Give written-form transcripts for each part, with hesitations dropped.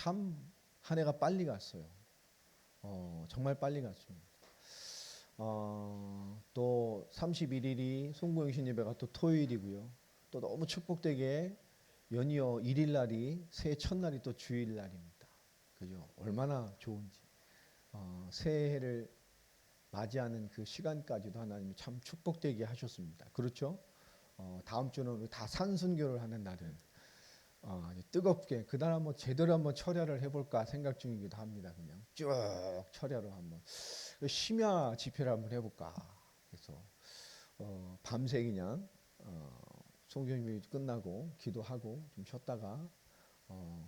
참 한 해가 빨리 갔어요. 정말 빨리 갔습니다. 또 31일이 송구영신 예배가 또 토요일이고요. 또 너무 축복되게 연이어 1일 날이 새해 첫날이 또 주일 날입니다. 그죠? 얼마나 좋은지. 새해를 맞이하는 그 시간까지도 하나님이 참 축복되게 하셨습니다. 그렇죠? 다음 주는 우리 다 산순교를 하는 날은 뜨겁게 그날 한번 제대로 한번 철야를 해볼까 생각 중이기도 합니다. 그냥 쭉 철야로 한번 심야 집회를 한번 해볼까. 그래서 밤새 그냥 성경이 끝나고 기도하고 좀 쉬었다가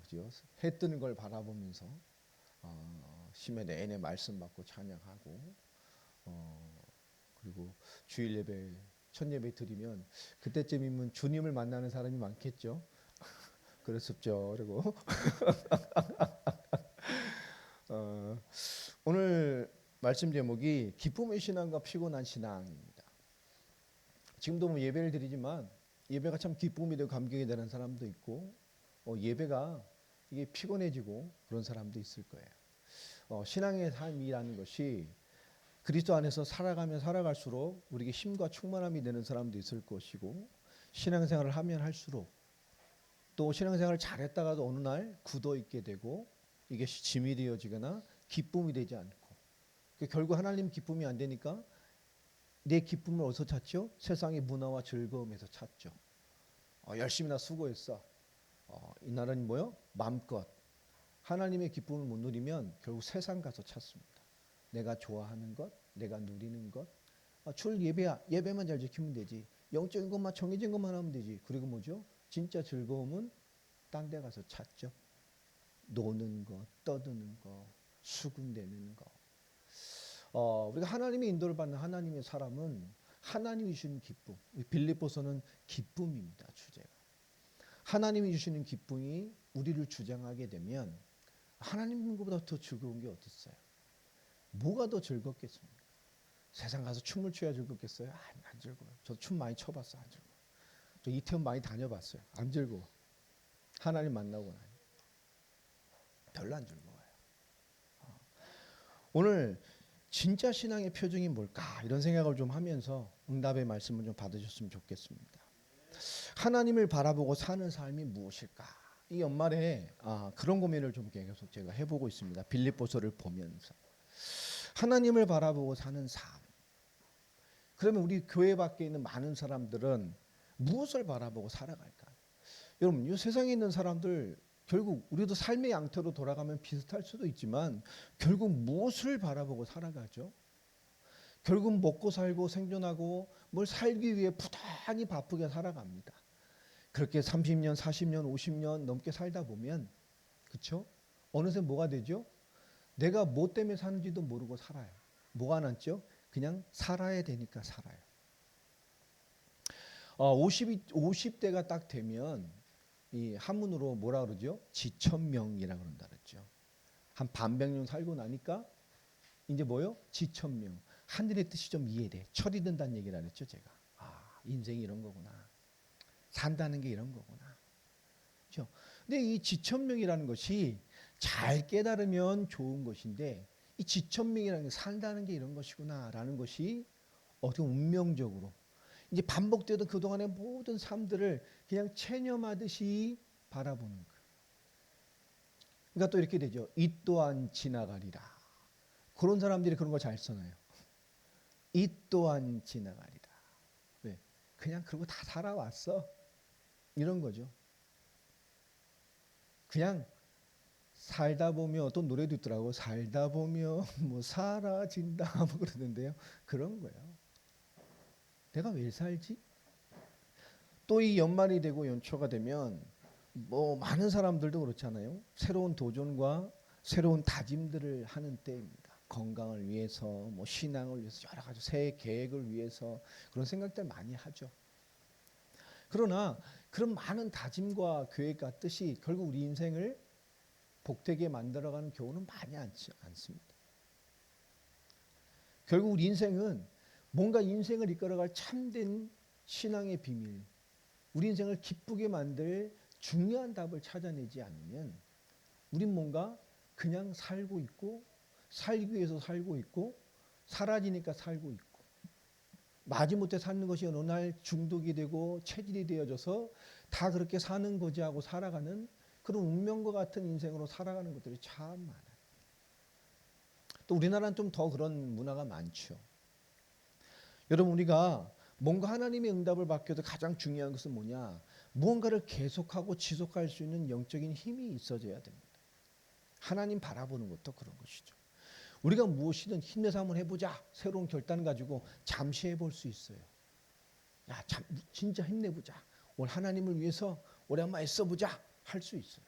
그죠? 해 뜨는 걸 바라보면서 심야 내내 말씀 받고 찬양하고 그리고 주일 예배 첫 예배 드리면 그때쯤이면 주님을 만나는 사람이 많겠죠. 그랬었죠. 그리고 오늘 말씀 제목이 기쁨의 신앙과 피곤한 신앙입니다. 지금도 뭐 예배를 드리지만 예배가 참 기쁨이 되고 감격이 되는 사람도 있고 예배가 이게 피곤해지고 그런 사람도 있을 거예요. 신앙의 삶이라는 것이 그리스도 안에서 살아가면 살아갈수록 우리에게 힘과 충만함이 되는 사람도 있을 것이고 신앙생활을 하면 할수록 또 신앙생활을 잘했다가도 어느 날 굳어 있게 되고 이게 짐이 되어지거나 기쁨이 되지 않고 결국 하나님 기쁨이 안 되니까 내 기쁨을 어디서 찾죠? 세상의 문화와 즐거움에서 찾죠. 열심히나 수고했어. 이날은 뭐요? 마음껏 하나님의 기쁨을 못 누리면 결국 세상 가서 찾습니다. 내가 좋아하는 것, 내가 누리는 것. 출 예배야. 예배만 잘 지키면 되지. 영적인 것만 정해진 것만 하면 되지. 그리고 뭐죠? 진짜 즐거움은 딴 데 가서 찾죠. 노는 것, 떠드는 것, 수군대는 것. 우리가 하나님의 인도를 받는 하나님의 사람은 하나님이 주시는 기쁨. 빌립보서는 기쁨입니다. 주제가. 하나님이 주시는 기쁨이 우리를 주장하게 되면 하나님 있는 것보다 더 즐거운 게 어디 있어요? 뭐가 더 즐겁겠습니까? 세상 가서 춤을 춰야 즐겁겠어요? 안 즐거워요. 저도 춤 많이 춰봤어요. 안 즐거워요. 저 이태원 많이 다녀봤어요. 안 즐거워. 하나님 만나고 나니 별로 안 즐거워요. 오늘 진짜 신앙의 표정이 뭘까 이런 생각을 좀 하면서 응답의 말씀을 좀 받으셨으면 좋겠습니다. 하나님을 바라보고 사는 삶이 무엇일까? 이 연말에 그런 고민을 좀 계속 제가 해보고 있습니다. 빌립보서를 보면서 하나님을 바라보고 사는 삶. 그러면 우리 교회 밖에 있는 많은 사람들은 무엇을 바라보고 살아갈까? 여러분, 이 세상에 있는 사람들 결국 우리도 삶의 양태로 돌아가면 비슷할 수도 있지만 결국 무엇을 바라보고 살아가죠? 결국 먹고 살고 생존하고 뭘 살기 위해 부단히 바쁘게 살아갑니다. 그렇게 30년, 40년, 50년 넘게 살다 보면 그렇죠? 어느새 뭐가 되죠? 내가 뭐 때문에 사는지도 모르고 살아요. 뭐가 남죠? 그냥 살아야 되니까 살아요. 50대가 딱 되면 이 한문으로 뭐라 그러죠? 지천명이라 그런다 그랬죠. 한 반백년 살고 나니까 이제 뭐요? 지천명. 하늘의 뜻이 좀 이해돼. 철이 든다는 얘기를 안 했죠, 제가. 인생이 이런 거구나. 산다는 게 이런 거구나. 그렇죠? 근데 이 지천명이라는 것이 잘 깨달으면 좋은 것인데 이 지천명이라는 게 산다는 게 이런 것이구나라는 것이 어떻게 운명적으로 이제 반복되던 그동안의 모든 삶들을 그냥 체념하듯이 바라보는 거예요. 그러니까 또 이렇게 되죠. 이 또한 지나가리라. 그런 사람들이 그런 거 잘 써놔요. 이 또한 지나가리라. 왜? 그냥 그러고 다 살아왔어. 이런 거죠. 그냥 살다 보면 어떤 노래도 있더라고. 살다 보면 뭐 사라진다 뭐 그러는데요. 그런 거예요. 내가 왜 살지? 또 이 연말이 되고 연초가 되면 뭐 많은 사람들도 그렇잖아요. 새로운 도전과 새로운 다짐들을 하는 때입니다. 건강을 위해서, 뭐 신앙을 위해서 여러 가지 새해 계획을 위해서 그런 생각들 많이 하죠. 그러나 그런 많은 다짐과 계획과 뜻이 결국 우리 인생을 복되게 만들어가는 경우는 많이 않습니다. 결국 우리 인생은 뭔가 인생을 이끌어갈 참된 신앙의 비밀, 우리 인생을 기쁘게 만들 중요한 답을 찾아내지 않으면 우린 뭔가 그냥 살고 있고 살기 위해서 살고 있고 사라지니까 살고 있고 마지못해 사는 것이 어느 날 중독이 되고 체질이 되어져서 다 그렇게 사는 거지 하고 살아가는 그런 운명과 같은 인생으로 살아가는 것들이 참 많아요. 또 우리나라는 좀 더 그런 문화가 많죠. 여러분 우리가 뭔가 하나님의 응답을 받기 위해서 가장 중요한 것은 뭐냐? 무언가를 계속하고 지속할 수 있는 영적인 힘이 있어져야 됩니다. 하나님 바라보는 것도 그런 것이죠. 우리가 무엇이든 힘내서 한번 해보자. 새로운 결단 가지고 잠시 해볼 수 있어요. 야, 진짜 힘내보자. 오늘 하나님을 위해서 올해 한번 애써보자. 할 수 있어요.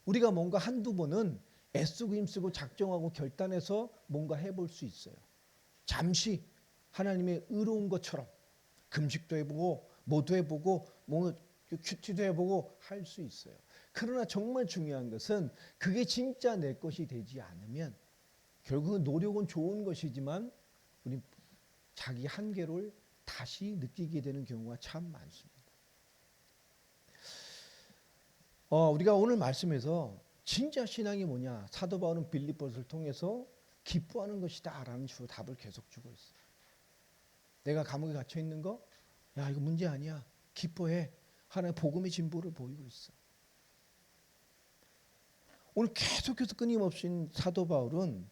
우리가 뭔가 한두 번은 애쓰고 힘쓰고 작정하고 결단해서 뭔가 해볼 수 있어요. 잠시 하나님의 의로운 것처럼 금식도 해보고 뭐도 해보고 뭐 큐티도 해보고 할 수 있어요. 그러나 정말 중요한 것은 그게 진짜 내 것이 되지 않으면 결국은 노력은 좋은 것이지만 우리 자기 한계를 다시 느끼게 되는 경우가 참 많습니다. 우리가 오늘 말씀에서 진짜 신앙이 뭐냐? 사도 바울은 빌립보서를 통해서 기뻐하는 것이다 라는 식으로 답을 계속 주고 있어요. 내가 감옥에 갇혀 있는 거? 야, 이거 문제 아니야. 기뻐해. 하나의 복음의 진보를 보이고 있어. 오늘 계속해서 끊임없이 사도 바울은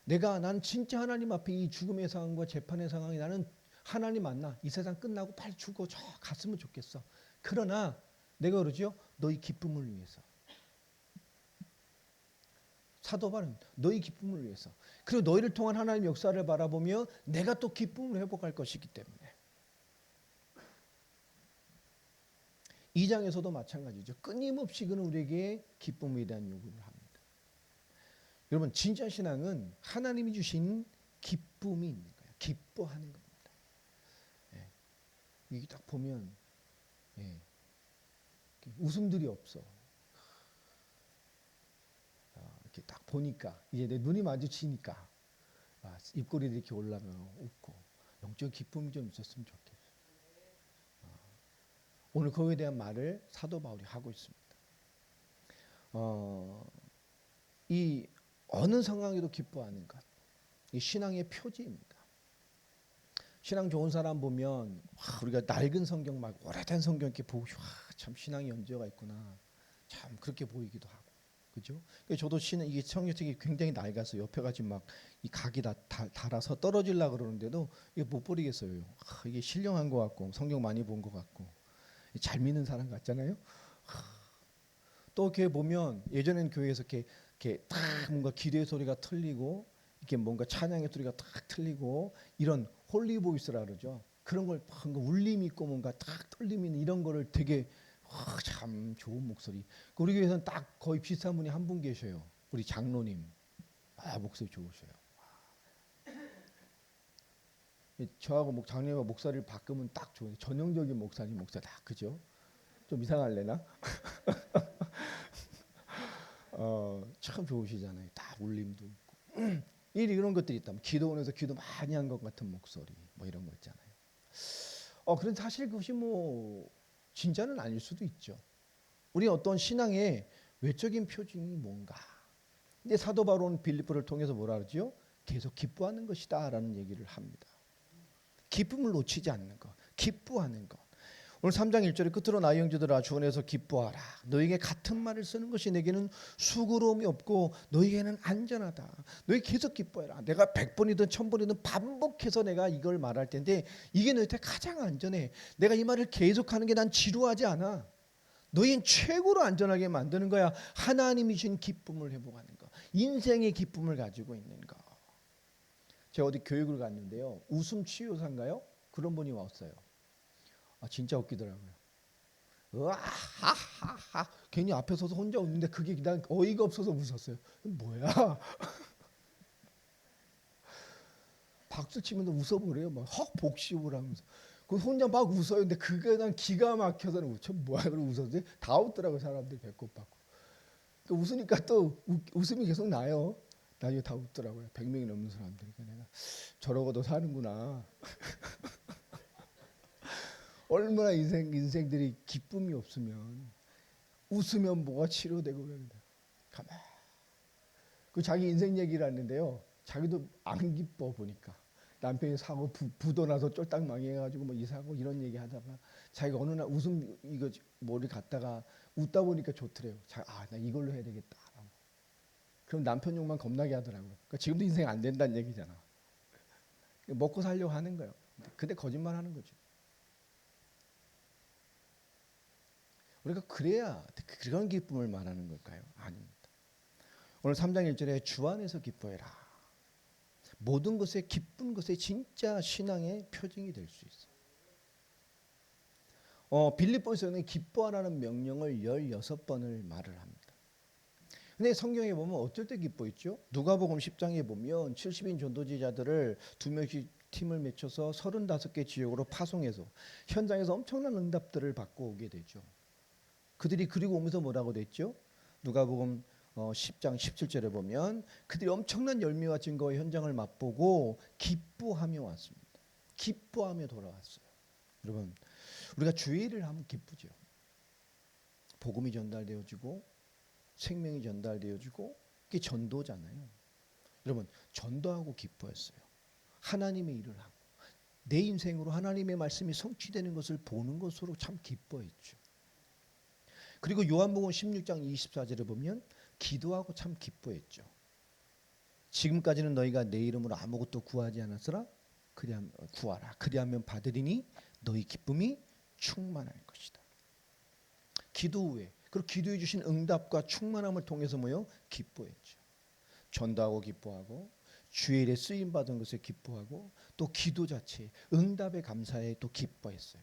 난 진짜 하나님 앞에 이 죽음의 상황과 재판의 상황이 나는 하나님 만나 이 세상 끝나고 빨리 죽어 저 갔으면 좋겠어. 그러나 내가 그러죠. 너희 기쁨을 위해서. 사도 바울은 너희 기쁨을 위해서. 그리고 너희를 통한 하나님의 역사를 바라보며 내가 또 기쁨을 회복할 것이기 때문에. 2장에서도 마찬가지죠. 끊임없이 그는 우리에게 기쁨에 대한 요구를 합니다. 여러분 진짜 신앙은 하나님이 주신 기쁨이 있는 거예요. 기뻐하는 겁니다. 이게 딱 보면 웃음들이 없어. 이렇게 딱 보니까 이제 내 눈이 마주치니까 입꼬리들이 이렇게 올라면 웃고 영적 기쁨이 좀 있었으면 좋겠어. 오늘 그거에 대한 말을 사도 바울이 하고 있습니다. 이 어느 상황에도 기뻐하는 것, 이 신앙의 표지입니다. 신앙 좋은 사람 보면 우리가 낡은 성경 막 오래된 성경 이렇게 보고 참 신앙의 연조가 있구나. 참 그렇게 보이기도 하고, 그죠? 저도 이게 성경책이 굉장히 낡아서 옆에가 지금 막 이 각이 다 달아서 떨어질라 그러는데도 이게 못 버리겠어요. 이게 신령한 것 같고 성경 많이 본 것 같고 잘 믿는 사람 같잖아요. 또 이렇게 보면 예전에는 교회에서 이렇게 딱 뭔가 기도의 소리가 틀리고 이렇게 뭔가 찬양의 소리가 딱 틀리고 이런 홀리 보이스라 그러죠. 그런 걸 뭔가 울림 있고 뭔가 딱 떨림 있는 이런 거를 되게 참 좋은 목소리. 우리 교회에서는 딱 거의 비슷한 분이 한 분 계셔요. 우리 장로님. 목소리 좋으셔요. 저하고 장로님과 목소리를 바꾸면 딱 좋은 전형적인 목사다. 그죠? 좀 이상할래나? 참 좋으시잖아요. 다 울림도 있고 이런 것들이 있다면 기도원에서 기도 많이 한 것 같은 목소리 뭐 이런 거 있잖아요. 그런데 사실 그것이 뭐 진짜는 아닐 수도 있죠. 우리 어떤 신앙의 외적인 표징이 뭔가. 근데 사도 바울은 빌립보를 통해서 뭐라 그러죠? 계속 기뻐하는 것이다라는 얘기를 합니다. 기쁨을 놓치지 않는 것, 기뻐하는 것. 오늘 3장 1절의 끝으로 나의 형제들아 주 안에서 기뻐하라. 너에게 같은 말을 쓰는 것이 내게는 수고로움이 없고 너에게는 안전하다. 너희 계속 기뻐해라. 내가 100번이든 1000번이든 반복해서 내가 이걸 말할 텐데 이게 너희한테 가장 안전해. 내가 이 말을 계속하는 게 난 지루하지 않아. 너희는 최고로 안전하게 만드는 거야. 하나님이 주신 기쁨을 회복하는 거. 인생의 기쁨을 가지고 있는 거. 제가 어디 교육을 갔는데요. 웃음 치유사인가요? 그런 분이 왔어요. 진짜 웃기더라고요. 하하하 괜히 앞에 서서 혼자 웃는데 그게 난 어이가 없어서 웃었어요. 뭐야? 박수 치면서 웃어버려요. 막 복식을 하면서. 그 혼자 막 웃어요. 근데 그게 난 기가 막혀서 웃죠. 뭐야? 그러고 웃었지. 다 웃더라고요. 사람들이 배꼽 받고. 그러니까 웃으니까 또 웃음이 계속 나요. 나중에 다 웃더라고요. 100명이 넘는 사람들이. 내가 저러고도 사는구나. 얼마나 인생들이 기쁨이 없으면 웃으면 뭐가 치료되고 그러는데 가만히 그 자기 인생 얘기를 하는데요. 자기도 안 기뻐 보니까 남편이 사고 부도 나서 쫄딱 망해가지고 뭐 이사고 이런 얘기 하다가 자기가 어느 날 웃음 이거 뭐를 갖다가 웃다 보니까 좋더래요. 나 이걸로 해야 되겠다라고. 그럼 남편 욕만 겁나게 하더라고요. 그러니까 지금도 인생 안 된다는 얘기잖아. 먹고 살려고 하는 거예요. 근데 거짓말 하는 거죠. 우리가 그래야 그런 기쁨을 말하는 걸까요? 아닙니다. 오늘 3장 1절에 주 안에서 기뻐해라. 모든 것에 기쁜 것에 진짜 신앙의 표징이 될 수 있어요. 빌립보서는 기뻐하라는 명령을 16번을 말을 합니다. 근데 성경에 보면 어쩔 때 기뻐 있죠? 누가복음 10장에 보면 70인 전도지자들을 2명씩 팀을 맺혀서 35개 지역으로 파송해서 현장에서 엄청난 응답들을 받고 오게 되죠. 그들이 그리고 오면서 뭐라고 됐죠? 누가복음 10장 17절에 보면 그들이 엄청난 열매와 증거의 현장을 맛보고 기뻐하며 왔습니다. 기뻐하며 돌아왔어요. 여러분, 우리가 주일을 하면 기쁘죠. 복음이 전달되어지고 생명이 전달되어지고 그게 전도잖아요. 여러분, 전도하고 기뻐했어요. 하나님의 일을 하고 내 인생으로 하나님의 말씀이 성취되는 것을 보는 것으로 참 기뻐했죠. 그리고 요한복음 16장 24절에 보면 기도하고 참 기뻐했죠. 지금까지는 너희가 내 이름으로 아무것도 구하지 않았으나 그리하면 구하라. 그리하면 받으리니 너희 기쁨이 충만할 것이다. 기도 후에 그리고 기도해 주신 응답과 충만함을 통해서 뭐요? 기뻐했죠. 전도하고 기뻐하고 주의 일에 쓰임 받은 것에 기뻐하고 또 기도 자체에 응답에 감사해 또 기뻐했어요.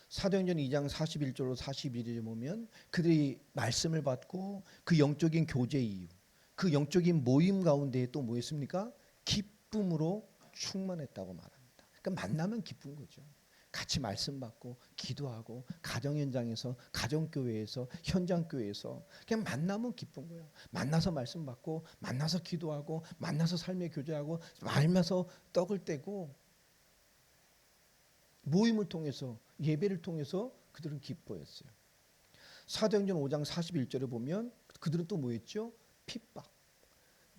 사도행전 2장 41절로 42절에 보면 그들이 말씀을 받고 그 영적인 교제 이유, 그 영적인 모임 가운데에 또 뭐였습니까? 기쁨으로 충만했다고 말합니다. 그러니까 만나면 기쁜 거죠. 같이 말씀 받고 기도하고 가정 현장에서 가정교회에서 현장교회에서 그냥 만나면 기쁜 거예요. 만나서 말씀 받고 만나서 기도하고 만나서 삶의 교제하고 만나서 떡을 떼고 모임을 통해서 예배를 통해서 그들은 기뻐했어요. 사도행전 5장 41절에 보면 그들은 또 뭐였죠? 핍박.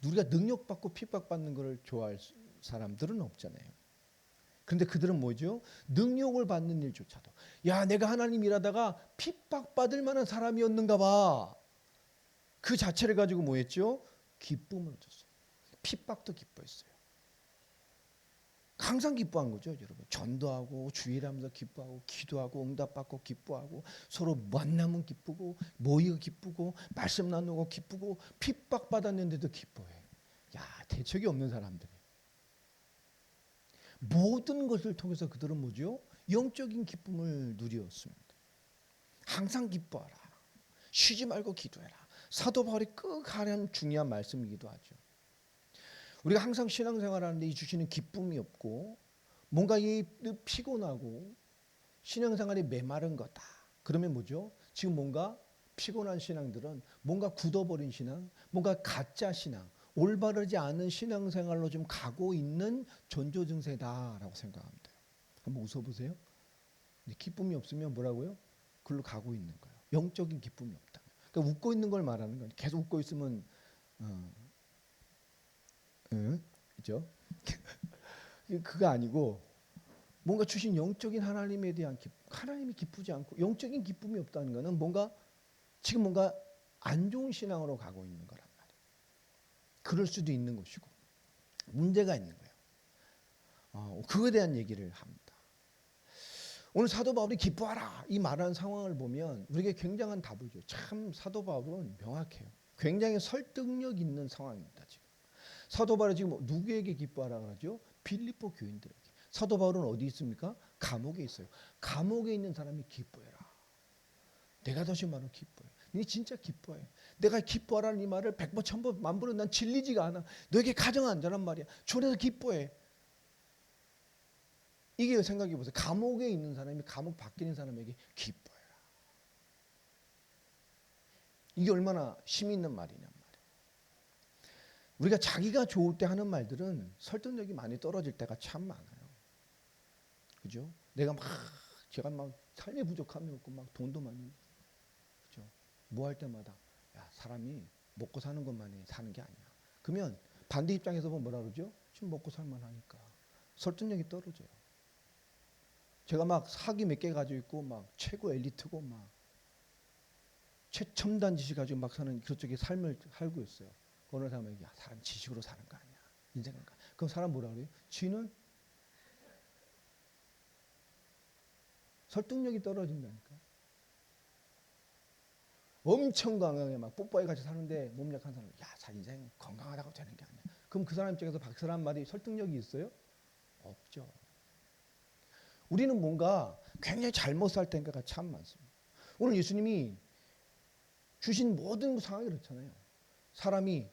우리가 능력받고 핍박받는 것을 좋아할 사람들은 없잖아요. 그런데 그들은 뭐죠? 능력을 받는 일조차도 야 내가 하나님 일하다가 핍박받을 만한 사람이었는가 봐. 그 자체를 가지고 뭐였죠? 기쁨을 얻었어요. 핍박도 기뻐했어요. 항상 기뻐한 거죠, 여러분. 전도하고 주일하면서 기뻐하고 기도하고 응답받고 기뻐하고 서로 만나면 기쁘고 모이고 기쁘고 말씀 나누고 기쁘고 핍박받았는데도 기뻐해. 야 대책이 없는 사람들이. 모든 것을 통해서 그들은 뭐죠? 영적인 기쁨을 누렸습니다. 항상 기뻐하라. 쉬지 말고 기도해라. 사도 바울이 꼭 하는 중요한 말씀이기도 하죠. 우리가 항상 신앙생활하는데 이 주시는 기쁨이 없고 뭔가 이 피곤하고 신앙생활이 메마른 거다. 그러면 뭐죠? 지금 뭔가 피곤한 신앙들은 뭔가 굳어버린 신앙, 뭔가 가짜 신앙, 올바르지 않은 신앙생활로 좀 가고 있는 전조 증세다라고 생각합니다. 한번 웃어보세요. 기쁨이 없으면 뭐라고요? 그걸로 가고 있는 거예요. 영적인 기쁨이 없다. 그러니까 웃고 있는 걸 말하는 거예요. 계속 웃고 있으면 그죠? 그거 아니고 뭔가 주신 영적인 하나님에 대한 기쁨, 하나님이 기쁘지 않고 영적인 기쁨이 없다는 것은 뭔가 지금 뭔가 안 좋은 신앙으로 가고 있는 거란 말이에요. 그럴 수도 있는 것이고 문제가 있는 거예요. 그거에 대한 얘기를 합니다. 오늘 사도 바울이 기뻐하라 이 말하는 상황을 보면 우리에게 굉장한 답을 줘요. 참 사도 바울은 명확해요. 굉장히 설득력 있는 상황입니다. 지금 사도 바울이 지금 누구에게 기뻐하라 그러죠? 빌립보 교인들에게. 사도 바울은 어디 있습니까? 감옥에 있어요. 감옥에 있는 사람이 기뻐해라. 내가 다시 말하면 기뻐해. 네 진짜 기뻐해. 내가 기뻐하라는 이 말을 100번, 1000번, 만번은 난 질리지가 않아. 너에게 가정 안전한 말이야. 주님에서 기뻐해. 이게 생각해 보세요. 감옥에 있는 사람이 감옥 밖에 있는 사람에게 기뻐해라. 이게 얼마나 힘 있는 말이냐 말이에요. 우리가 자기가 좋을 때 하는 말들은 설득력이 많이 떨어질 때가 참 많아요. 그죠? 제가 막 삶의 부족함이 없고 막 돈도 많이, 그죠? 뭐 할 때마다 야 사람이 먹고 사는 것만이 사는 게 아니야. 그러면 반대 입장에서 보면 뭐라 그러죠? 지금 먹고 살만하니까 설득력이 떨어져요. 제가 막 사기 몇 개 가지고 있고 막 최고 엘리트고 막 최첨단 지식 가지고 막 사는 그쪽의 삶을 살고 있어요. 어느 사람에게 사람 지식으로 사는 거 아니야. 인생은. 그럼 사람 뭐라 그래요? 쥐는 설득력이 떨어진다니까. 엄청 강하게 막 뽀뽀해 같이 사는데 몸 약한 사람, 야, 자 인생 건강하다고 되는 게 아니야. 그럼 그 사람 입장에서 그 사람 말이 설득력이 있어요? 없죠. 우리는 뭔가 굉장히 잘못 살 때가 참 많습니다. 오늘 예수님이 주신 모든 상황이 그렇잖아요. 사람이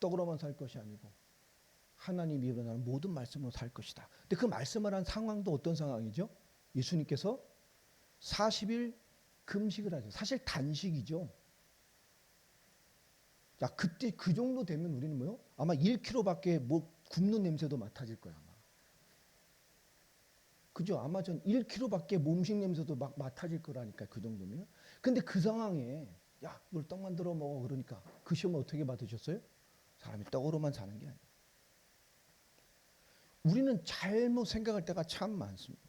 떡으로만 살 것이 아니고 하나님이 일어나는 모든 말씀으로 살 것이다. 근데 그 말씀을 한 상황도 어떤 상황이죠? 예수님께서 40일 금식을 하죠. 사실 단식이죠. 야, 그때 그 정도 되면 우리는 뭐요? 아마 1kg밖에 뭐 굽는 냄새도 맡아질 거야, 아마. 그죠? 아마 전 1kg밖에 몸식 냄새도 막 맡아질 거라니까, 그 정도면. 근데 그 상황에 야, 이걸 떡 만들어 먹어 그러니까 그 시험을 어떻게 받으셨어요? 사람이 떡으로만 사는 게 아니에요. 우리는 잘못 생각할 때가 참 많습니다.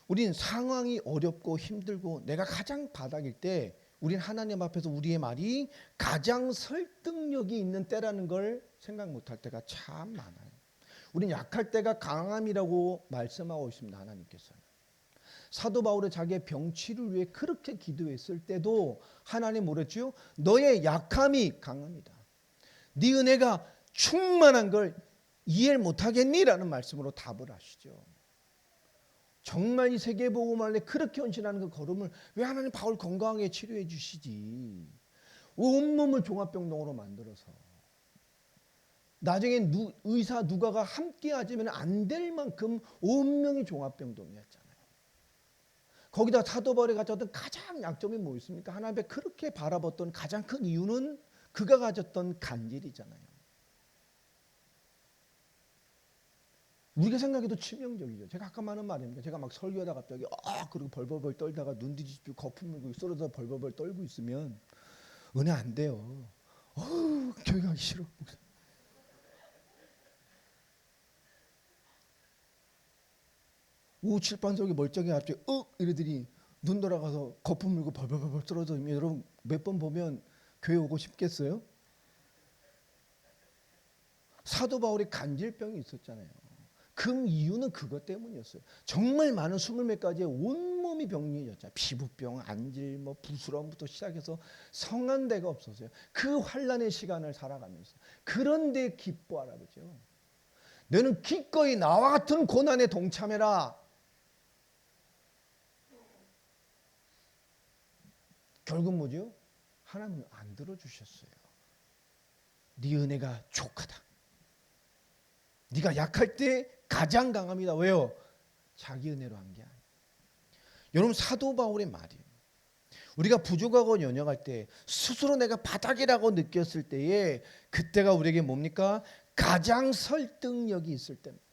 우린 상황이 어렵고 힘들고 내가 가장 바닥일 때 우린 하나님 앞에서 우리의 말이 가장 설득력이 있는 때라는 걸 생각 못할 때가 참 많아요. 우린 약할 때가 강함이라고 말씀하고 있습니다. 하나님께서는. 사도 바울이 자기의 병치를 위해 그렇게 기도했을 때도 하나님 뭐랬죠? 너의 약함이 강함이다. 네 은혜가 충만한 걸 이해를 못하겠니? 라는 말씀으로 답을 하시죠. 정말 이 세계복음을 위해 그렇게 헌신하는 그 걸음을 왜 하나님 바울 건강하게 치료해 주시지? 온몸을 종합병동으로 만들어서 나중에 의사 누가가 함께 하자면 안 될 만큼 온명이 종합병동이었잖아요. 거기다 사도 바울이 가졌던 가장 약점이 뭐였습니까? 하나님 앞에 그렇게 바라봤던 가장 큰 이유는 그가 가졌던 간질이잖아요. 우리가 생각해도 치명적이죠. 제가 아까 말한 말입니다. 제가 막 설교하다 갑자기 그리고 벌벌벌 떨다가 눈 뒤집고 거품 물고 쏟아서 벌벌벌 떨고 있으면 은혜 안 돼요. 교회 가기 싫어. 오 칠판석에 멀쩡히 갑자기 이러더니 눈 돌아가서 거품 물고 벌벌벌 떨어져. 여러분 몇 번 보면 교회 오고 싶겠어요? 사도 바울이 간질병이 있었잖아요. 그 이유는 그것 때문이었어요. 정말 많은 20몇 가지의 온몸이 병리였잖아요. 피부병, 안질, 부스럼부터 시작해서 성한 데가 없었어요. 그 환난의 시간을 살아가면서. 그런데 기뻐하라 그러죠. 너는 기꺼이 나와 같은 고난에 동참해라. 결국 뭐죠? 하나님은 안 들어주셨어요. 네 은혜가 족하다. 네가 약할 때 가장 강합니다. 왜요? 자기 은혜로 한 게 아니에요. 여러분 사도 바울의 말이에요. 우리가 부족하고 연약할 때 스스로 내가 바닥이라고 느꼈을 때에 그때가 우리에게 뭡니까? 가장 설득력이 있을 때입니다.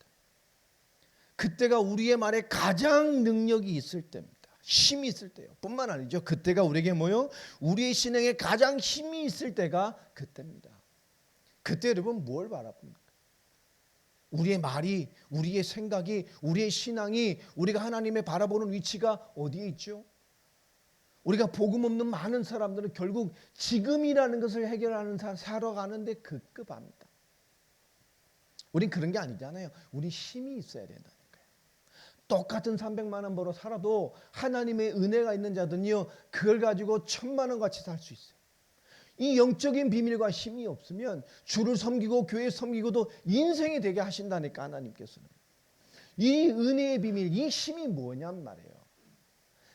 그때가 우리의 말에 가장 능력이 있을 때입니다. 힘이 있을 때요. 뿐만 아니죠. 그때가 우리에게 뭐요? 우리의 신앙에 가장 힘이 있을 때가 그때입니다. 그때 여러분 뭘 바라봅니까? 우리의 말이, 우리의 생각이, 우리의 신앙이, 우리가 하나님의 바라보는 위치가 어디에 있죠? 우리가 복음 없는 많은 사람들은 결국 지금이라는 것을 해결하는 살아가는데 급급합니다. 우린 그런 게 아니잖아요. 우린 힘이 있어야 된다니까요. 똑같은 300만 원 벌어 살아도 하나님의 은혜가 있는 자들은요, 그걸 가지고 1000만 원 같이 살 수 있어요. 이 영적인 비밀과 힘이 없으면 주를 섬기고 교회 섬기고도 인생이 되게 하신다니까 하나님께서는. 이 은혜의 비밀, 이 힘이 뭐냔 말이에요.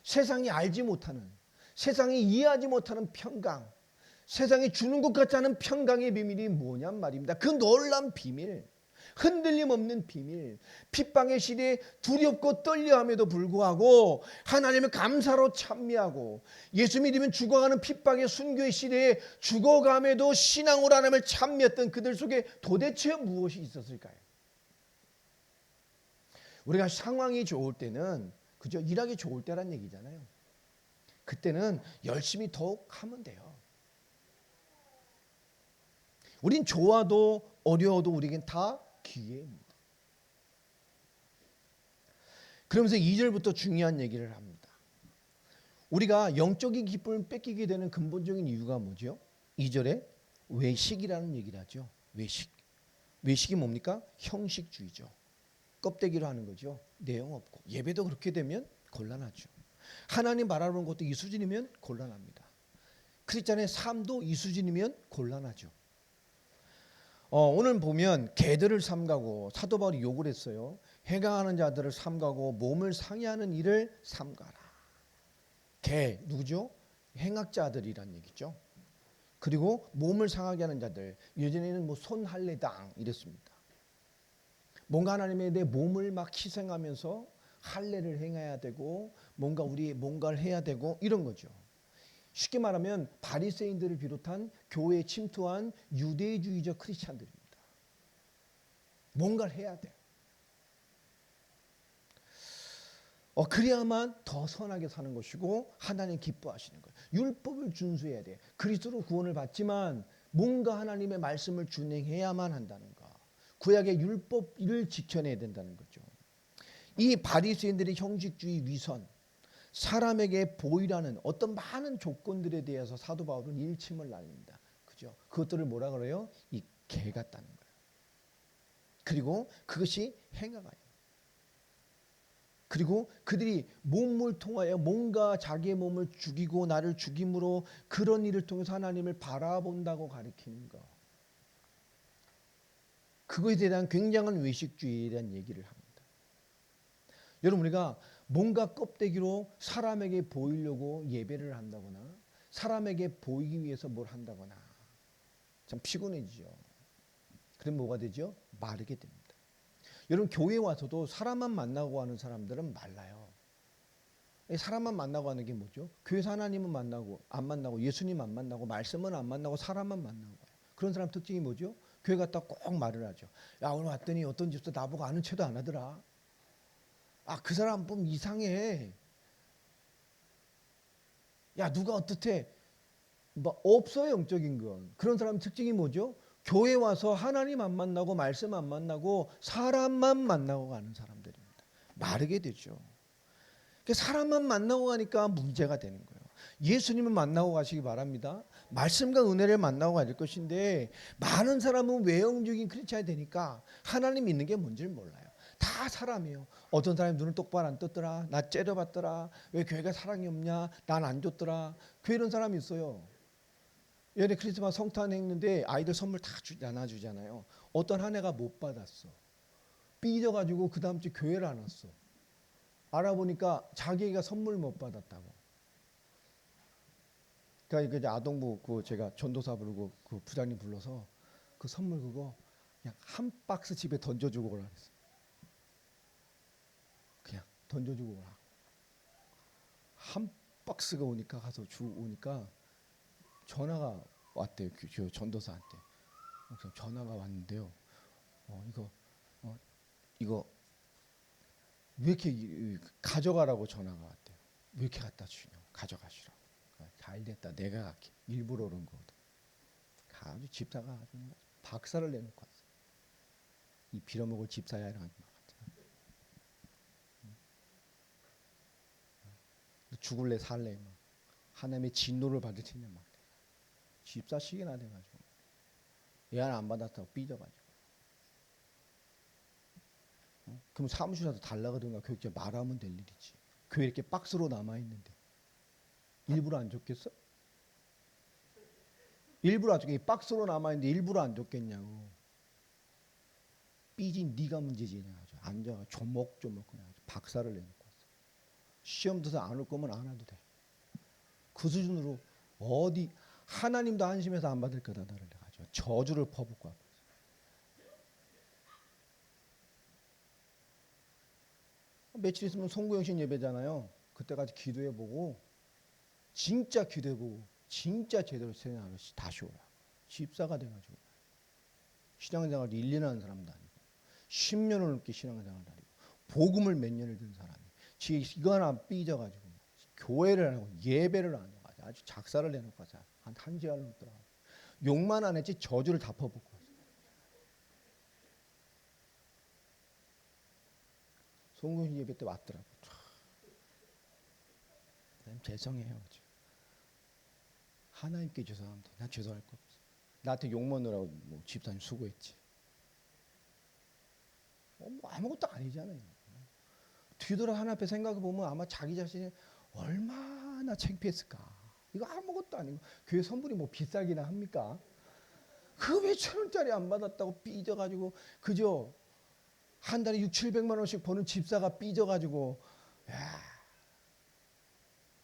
세상이 알지 못하는, 세상이 이해하지 못하는 평강, 세상이 주는 것 같지 않은 평강의 비밀이 뭐냔 말입니다. 그 놀라운 비밀, 흔들림 없는 비밀, 핍박의 시대에 두렵고 떨려함에도 불구하고 하나님을 감사로 찬미하고 예수 믿으면 죽어가는 핍박의 순교의 시대에 죽어감에도 신앙으로 하나님을 찬미했던 그들 속에 도대체 무엇이 있었을까요? 우리가 상황이 좋을 때는 그저 일하기 좋을 때란 얘기잖아요. 그때는 열심히 더욱 하면 돼요. 우린 좋아도 어려워도 우리에겐 다 기회입니다. 그러면서 2절부터 중요한 얘기를 합니다. 우리가 영적인 기쁨을 뺏기게 되는 근본적인 이유가 뭐죠? 2절에 외식이라는 얘기를 하죠. 외식. 외식이 뭡니까? 형식주의죠. 껍데기로 하는 거죠. 내용 없고. 예배도 그렇게 되면 곤란하죠. 하나님 바라보는 것도 이 수준이면 곤란합니다. 크리스찬의 삶도 이 수준이면 곤란하죠. 오늘 보면 개들을 삼가고 사도 바울이 욕을 했어요. 해강하는 자들을 삼가고 몸을 상해하는 일을 삼가라. 개 누구죠? 행악자들이란 얘기죠. 그리고 몸을 상하게 하는 자들, 예전에는 뭐 손할례당 이랬습니다. 뭔가 하나님에 대해 몸을 막 희생하면서 할례를 행해야 되고 뭔가 우리 뭔가를 해야 되고 이런 거죠. 쉽게 말하면 바리새인들을 비롯한 교회에 침투한 유대주의적 크리스찬들입니다. 뭔가를 해야 돼요. 그래야만 더 선하게 사는 것이고 하나님 기뻐하시는 거예요. 율법을 준수해야 돼. 그리스도로 구원을 받지만 뭔가 하나님의 말씀을 준행해야만 한다는 거. 구약의 율법을 지켜내야 된다는 거죠. 이 바리새인들의 형식주의 위선, 사람에게 보이라는 어떤 많은 조건들에 대해서 사도 바울은 일침을 날립니다. 그죠? 그것들을 뭐라 그래요? 이 개 같다는 거예요. 그리고 그것이 행하가요. 그리고 그들이 몸을 통하여 뭔가 자기의 몸을 죽이고 나를 죽임으로 그런 일을 통해서 하나님을 바라본다고 가리키는 것. 그것에 대한 굉장한 외식주의라는 얘기를 합니다. 여러분 우리가 뭔가 껍데기로 사람에게 보이려고 예배를 한다거나 사람에게 보이기 위해서 뭘 한다거나 참 피곤해지죠. 그럼 뭐가 되죠? 마르게 됩니다. 여러분 교회에 와서도 사람만 만나고 하는 사람들은 말라요. 사람만 만나고 하는 게 뭐죠? 교회에서 하나님은 만나고 안 만나고 예수님 안 만나고 말씀은 안 만나고 사람만 만나고 그런 사람 특징이 뭐죠? 교회 갔다 꼭 말을 하죠. 야 오늘 왔더니 어떤 집도 나보고 아는 체도 안 하더라. 그 사람 좀 이상해. 야 누가 어떻대. 뭐 없어요 영적인 건. 그런 사람 특징이 뭐죠? 교회 와서 하나님 안 만나고 말씀 안 만나고 사람만 만나고 가는 사람들입니다. 마르게 되죠. 사람만 만나고 가니까 문제가 되는 거예요. 예수님을 만나고 가시기 바랍니다. 말씀과 은혜를 만나고 갈 것인데 많은 사람은 외형적인 크리스찬이 되니까 하나님 믿는 게 뭔지를 몰라요. 다 사람이에요. 어떤 사람이 눈을 똑바로 안 떴더라. 나 째려봤더라. 왜 교회가 사랑이 없냐. 난 안 줬더라. 교회 이런 사람이 있어요. 예전에 크리스마스 성탄 했는데 아이들 선물 다 나눠주잖아요. 어떤 한 해가 못 받았어. 삐져가지고 그 다음 주 교회를 안 왔어. 알아보니까 자기가 선물 못 받았다고. 그러니까 이제 아동부 제가 전도사 부르고 그 부장님 불러서 그 선물 그거 그냥 한 박스 집에 던져주고 오라 그랬어. 그냥 던져주고 오라. 한 박스가 오니까 가서 오니까 전화가 왔대요. 그 전도사한테. 그래서 전화가 왔는데요. 이거 왜 이렇게 가져가라고 전화가 왔대요. 왜 이렇게 갖다 주냐. 가져가시라고. 잘 됐다. 내가 갈게. 일부러 그런 거거든. 아주 집사가 아주 박살을 내놓고 왔어요. 이 빌어먹을 집사야 이런 거. 죽을래 살래 막. 하나님의 진노를 받을 테냐 막. 집사식이나 돼가지고 얘는 안 받았다고 삐져가지고. 그럼 사무실에서 달라 그러든가 교육자 말하면 될 일이지. 교회 이렇게 박스로 남아있는데 일부러 안 줬겠어? 일부러 안 줬겠냐. 박스로 남아있는데 일부러 안 줬겠냐고. 삐진 네가 문제지. 그래가지고 앉아가 조목조목 그냥 박살을 내놓고 왔어. 시험 들어서 안 올 거면 안 와도 돼. 그 수준으로 어디 하나님도 한심해서 안 받을 거다 나를 가지고 저주를 퍼붓고 왔어. 며칠 있으면 송구영신 예배잖아요. 그때까지 기도해보고 진짜 기도해보고 진짜 제대로 세뇌하면 다시 오라. 집사가 돼가지고 신앙생활 1년 하는 사람도 아니고 10년을 넘게 신앙생활을 하고 복음을 몇 년을 든 사람이 이거 하나 삐져가지고 교회를 안 하고 예배를 안 하고 아주 작사를 내놓고 한 1시간을 넘더라고. 욕만 안 했지 저주를 다 퍼붓고 왔어요. 송금식 예배 때 왔더라고. 난 죄송해요. 하나님께 죄송합니다. 난 죄송할 거 없어. 나한테 욕 먹느라고 뭐 집사님 수고했지. 뭐 아무것도 아니잖아요. 뒤돌아 하나 앞에 생각해 보면 아마 자기 자신이 얼마나 창피했을까. 이거 아무것도 아니고 교회 선물이 뭐 비싸기나 합니까? 그 왜 1,000원짜리 안 받았다고 삐져가지고 그저 한 달에 600~700만 원씩 버는 집사가 삐져가지고 야,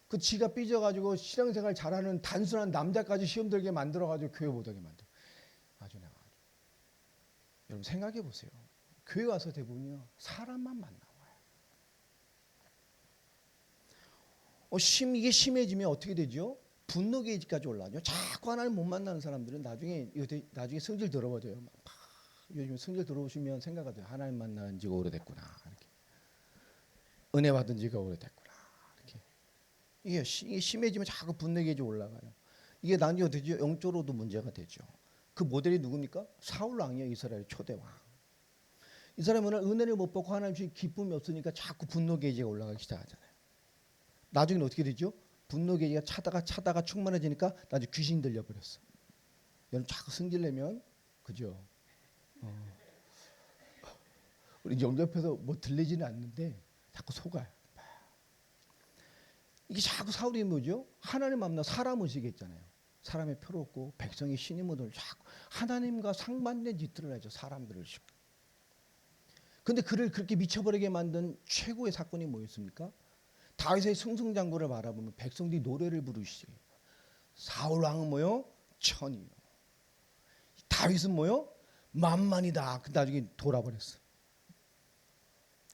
그 지가 삐져가지고 신앙생활 잘하는 단순한 남자까지 시험 들게 만들어가지고 교회 못 오게 만들어. 아주 내가 아주. 여러분 생각해 보세요. 교회 와서 대부분요 사람만 만나와요. 이게 심해지면 어떻게 되죠? 분노 게이지까지 올라가죠. 자꾸 하나님 못 만나는 사람들은 나중에 성질 더러워져요. 요즘 성질 들어오시면 생각하세요. 하나님 만난 지가 오래됐구나. 이렇게. 은혜 받은 지가 오래됐구나. 이렇게. 이게 심해지면 자꾸 분노 게이지 올라가요. 이게 나중에 어떻게 되죠? 영적으로도 문제가 되죠. 그 모델이 누굽니까? 사울 왕이요. 이스라엘 초대 왕. 이 사람은 은혜를 못 받고 하나님 주신 기쁨이 없으니까 자꾸 분노 게이지가 올라가기 시작하잖아요. 나중에는 어떻게 되죠? 분노 게이지가 차다가 충만해지니까 나중에 귀신 들려버렸어. 여러분 자꾸 승질내면 그죠? 우리 영접해서 뭐 들리지는 않는데 자꾸 속아요. 이게 자꾸 사울이 뭐죠? 하나님 만나 사람 의식했잖아요. 사람의 표롭고 백성의 신임을 자꾸 하나님과 상반된 짓들을 하죠. 사람들을. 근데 그를 그렇게 미쳐버리게 만든 최고의 사건이 뭐였습니까? 다윗의 승승장구를 바라보면 백성들이 노래를 부르시지. 사울 왕은 뭐요? 천이요. 다윗은 뭐요? 만만이다. 그 나중에 돌아버렸어.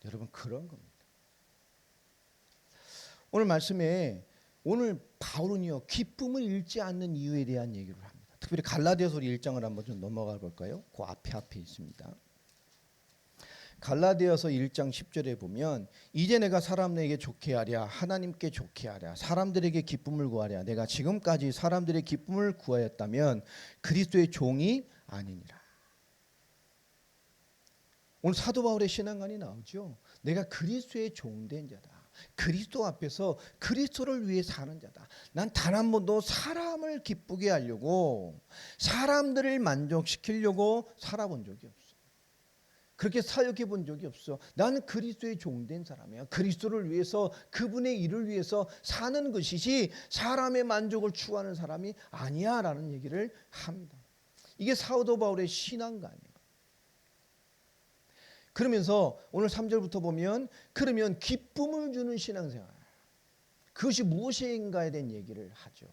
여러분 그런 겁니다. 오늘 말씀에 오늘 바울은요 기쁨을 잃지 않는 이유에 대한 얘기를 합니다. 특별히 갈라디아서 1장을 한번 좀 넘어가 볼까요? 그 앞에 있습니다. 갈라디아서 1장 10절에 보면 이제 내가 사람에게 좋게 하랴 하나님께 좋게 하랴 사람들에게 기쁨을 구하랴 내가 지금까지 사람들의 기쁨을 구하였다면 그리스도의 종이 아니니라. 오늘 사도 바울의 신앙관이 나오죠. 내가 그리스도의 종된 자다. 그리스도 앞에서 그리스도를 위해 사는 자다. 난 단 한 번도 사람을 기쁘게 하려고 사람들을 만족시키려고 살아본 적이 없어. 그렇게 사역해 본 적이 없어. 나는 그리스도의 종된 사람이야. 그리스도를 위해서 그분의 일을 위해서 사는 것이지 사람의 만족을 추구하는 사람이 아니야 라는 얘기를 합니다. 이게 사도 바울의 신앙관이에요. 그러면서 오늘 3절부터 보면 그러면 기쁨을 주는 신앙생활 그것이 무엇인가에 대한 얘기를 하죠.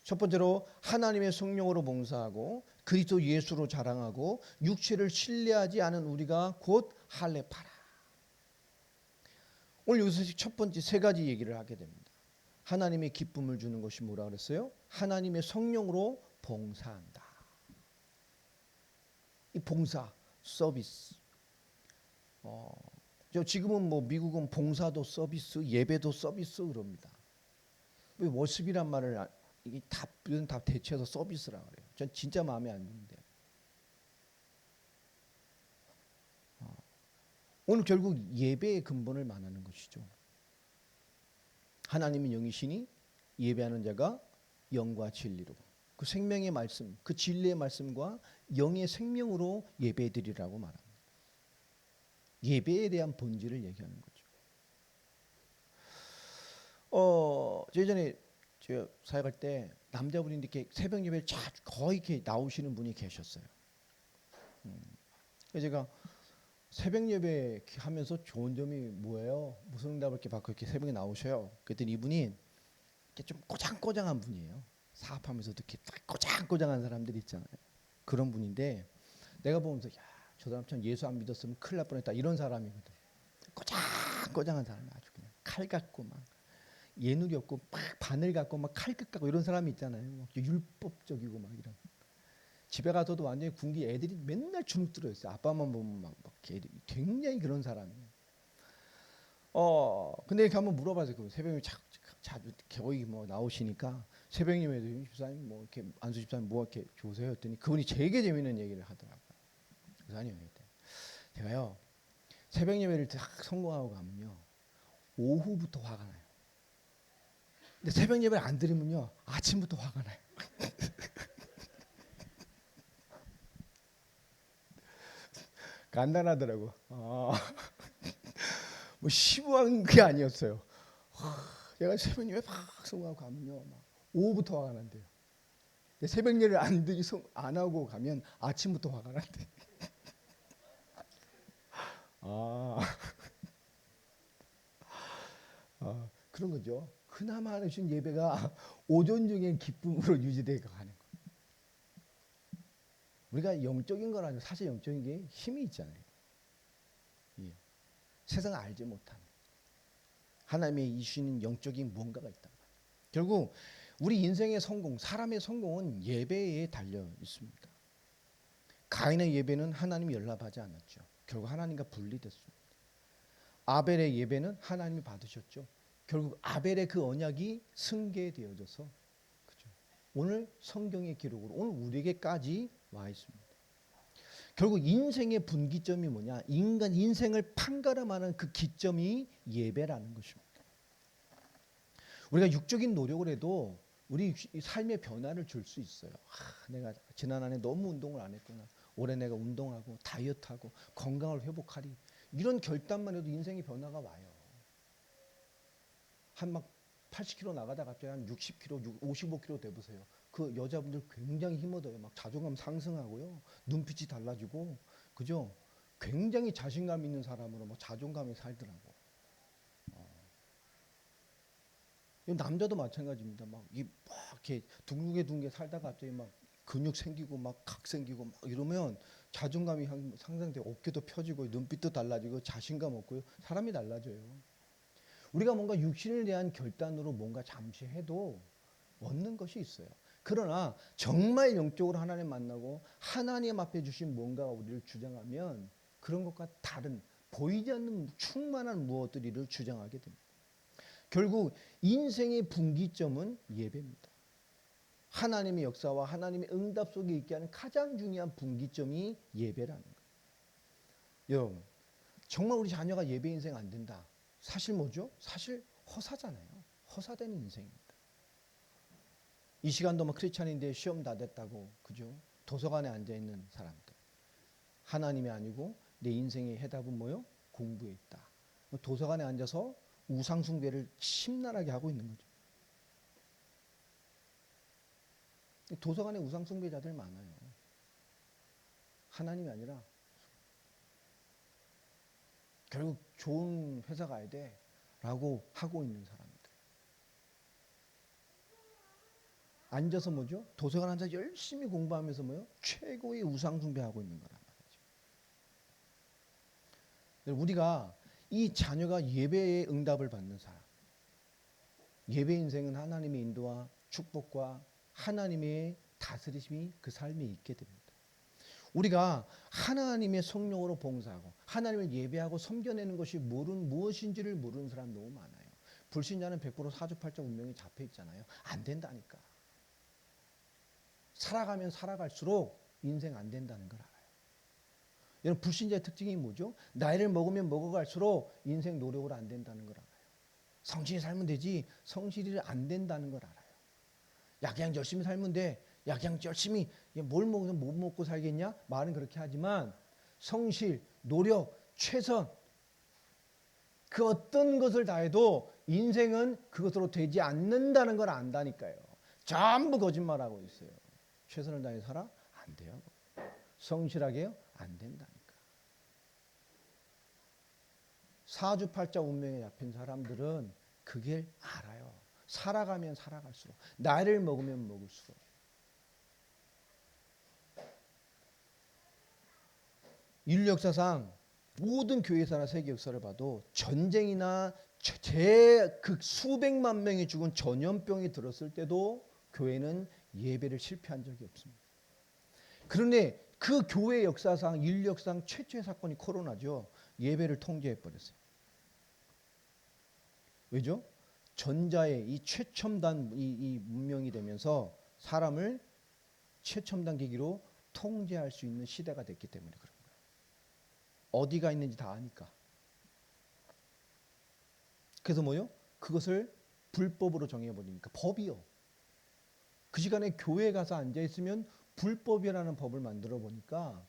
첫 번째로 하나님의 성령으로 봉사하고 그리스도 예수로 자랑하고 육체를 신뢰하지 않은 우리가 곧 할례파라. 오늘 여기서 첫 번째 세 가지 얘기를 하게 됩니다. 하나님의 기쁨을 주는 것이 뭐라 그랬어요? 하나님의 성령으로 봉사한다. 이 봉사, 서비스. 지금은 뭐 미국은 봉사도 서비스, 예배도 서비스 그럽니다. 왜 워십이란 말을 이게 다 대체해서 서비스라 그래요. 전 진짜 마음에 안 드는데. 오늘 결국 예배의 근본을 말하는 것이죠. 하나님은 영이시니 예배하는 자가 영과 진리로 그 생명의 말씀, 그 진리의 말씀과 영의 생명으로 예배드리라고 말합니다. 예배에 대한 본질을 얘기하는 거죠. 예전에 제가 사역할 때 남자분인데 이렇게 새벽 예배를 거의 이렇게 나오시는 분이 계셨어요. 그래서 제가 새벽 예배 하면서 좋은 점이 뭐예요? 무슨 응답을 이렇게 받고 이렇게 새벽에 나오셔요. 그랬더니 이분이 이렇게 좀 꼬장꼬장한 분이에요. 사업하면서도 이렇게 꼬장꼬장한 사람들이 있잖아요. 그런 분인데 내가 보면서 야, 저 사람 참 예수 안 믿었으면 큰일 날 뻔했다 이런 사람이거든. 꼬장꼬장한 사람이 아주 그냥 칼 같고 막 예누리 없고 막 바늘 같고 막 칼끝 같고 이런 사람이 있잖아요. 막 율법적이고 막 이런. 집에 가서도 완전히 군기 애들이 맨날 주눅 들어 있어요. 아빠만 보면 막 애들이 굉장히 그런 사람이에요. 근데 이렇게 한번 물어봐서 그 새벽에 자주 거의 뭐 나오시니까 새벽 예배도 집사님 뭐 이렇게 안수 집사님 뭐 이렇게 좋으세요 했더니 그분이 되게 재밌는 얘기를 하더라고요. 그래서 아니요, 제가요 새벽 예배를 딱 성공하고 가면요 오후부터 화가 나요. 근데 새벽 예배를 안 드리면요 아침부터 화가 나요. 간단하더라고. 뭐 시부한 게 아니었어요. 제가 새벽 예배 막 성공하고 가면요 막 오후부터 화가 난대요. 새벽 예배를 안 하고 가면 아침부터 화가 난대. 그런 거죠. 그나마 하신 예배가 오전 중에 기쁨으로 유지되어 가는 거. 우리가 영적인 거라죠. 사실 영적인 게 힘이 있잖아요. 예. 세상 알지 못하는 하나님의 이슈는 영적인 무언가가 있단 말이에요. 결국 우리 인생의 성공, 사람의 성공은 예배에 달려 있습니다. 가인의 예배는 하나님이 연락하지 않았죠. 결국 하나님과 분리됐습니다. 아벨의 예배는 하나님이 받으셨죠. 결국 아벨의 그 언약이 승계되어져서 그죠. 오늘 성경의 기록으로 오늘 우리에게까지 와 있습니다. 결국 인생의 분기점이 뭐냐? 인간 인생을 판가름하는 그 기점이 예배라는 것입니다. 우리가 육적인 노력을 해도 우리 삶의 변화를 줄 수 있어요. 내가 지난 한 해 너무 운동을 안 했구나. 올해 내가 운동하고 다이어트하고 건강을 회복하리. 이런 결단만 해도 인생의 변화가 와요. 한 막 80kg 나가다 갑자기 한 60kg, 55kg 돼 보세요. 그 여자분들 굉장히 힘 얻어요. 막 자존감 상승하고요. 눈빛이 달라지고, 그죠? 굉장히 자신감 있는 사람으로 막 자존감이 살더라고. 남자도 마찬가지입니다. 막 이렇게 둥글게 살다가 갑자기 막 근육 생기고 막 각 생기고 막 이러면 자존감이 상승되고 어깨도 펴지고 눈빛도 달라지고 자신감 없고요. 사람이 달라져요. 우리가 뭔가 육신에 대한 결단으로 뭔가 잠시 해도 얻는 것이 있어요. 그러나 정말 영적으로 하나님 만나고 하나님 앞에 주신 뭔가가 우리를 주장하면 그런 것과 다른 보이지 않는 충만한 무엇들이를 주장하게 됩니다. 결국 인생의 분기점은 예배입니다. 하나님의 역사와 하나님의 응답 속에 있게 하는 가장 중요한 분기점이 예배라는 거예요. 여러분, 정말 우리 자녀가 예배 인생 안 된다. 사실 뭐죠? 사실 허사잖아요. 허사되는 인생입니다. 이 시간도 뭐 크리스찬인데 시험 다 됐다고, 그죠? 도서관에 앉아 있는 사람들. 하나님이 아니고 내 인생의 해답은 뭐요? 공부에 있다. 도서관에 앉아서 우상 숭배를 심란하게 하고 있는 거죠. 도서관에 우상 숭배자들 많아요. 하나님이 아니라 결국 좋은 회사 가야 돼 라고 하고 있는 사람들. 앉아서 뭐죠? 도서관 앉아 열심히 공부하면서 뭐요? 최고의 우상 숭배하고 있는 거란 말이죠. 우리가 이 자녀가 예배의 응답을 받는 사람, 예배 인생은 하나님의 인도와 축복과 하나님의 다스리심이 그 삶에 있게 됩니다. 우리가 하나님의 성령으로 봉사하고 하나님을 예배하고 섬겨내는 것이 무엇인지를 모르는 사람 너무 많아요. 불신자는 100% 사주팔자 운명이 잡혀 있잖아요. 안 된다니까. 살아가면 살아갈수록 인생 안 된다는 걸 알아요. 여러분, 불신자의 특징이 뭐죠? 나이를 먹으면 먹어갈수록 인생 노력으로 안 된다는 걸 알아요. 성실히 살면 되지 성실히 안 된다는 걸 알아요. 야 그냥 열심히 살면 돼. 야 그냥 열심히 뭘 먹어서 못 먹고 살겠냐? 말은 그렇게 하지만 성실, 노력, 최선 그 어떤 것을 다해도 인생은 그것으로 되지 않는다는 걸 안다니까요. 전부 거짓말하고 있어요. 최선을 다해 살아? 안 돼요. 성실하게요? 안 된다니까. 사주팔자 운명에 잡힌 사람들은 그걸 알아요. 살아가면 살아갈수록, 나이를 먹으면 먹을수록. 인류 역사상 모든 교회사나 세계 역사를 봐도 전쟁이나 그 수백만 명이 죽은 전염병이 들었을 때도 교회는 예배를 실패한 적이 없습니다. 그런데 그 교회 역사상 인류 역사상 최초의 사건이 코로나죠. 예배를 통제해 버렸어요. 왜죠? 전자의 이 최첨단 이 문명이 되면서 사람을 최첨단 기기로 통제할 수 있는 시대가 됐기 때문에 그런 거예요. 어디가 있는지 다 아니까. 그래서 뭐요? 그것을 불법으로 정해버리니까 법이요. 그 시간에 교회 가서 앉아 있으면 불법이라는 법을 만들어 보니까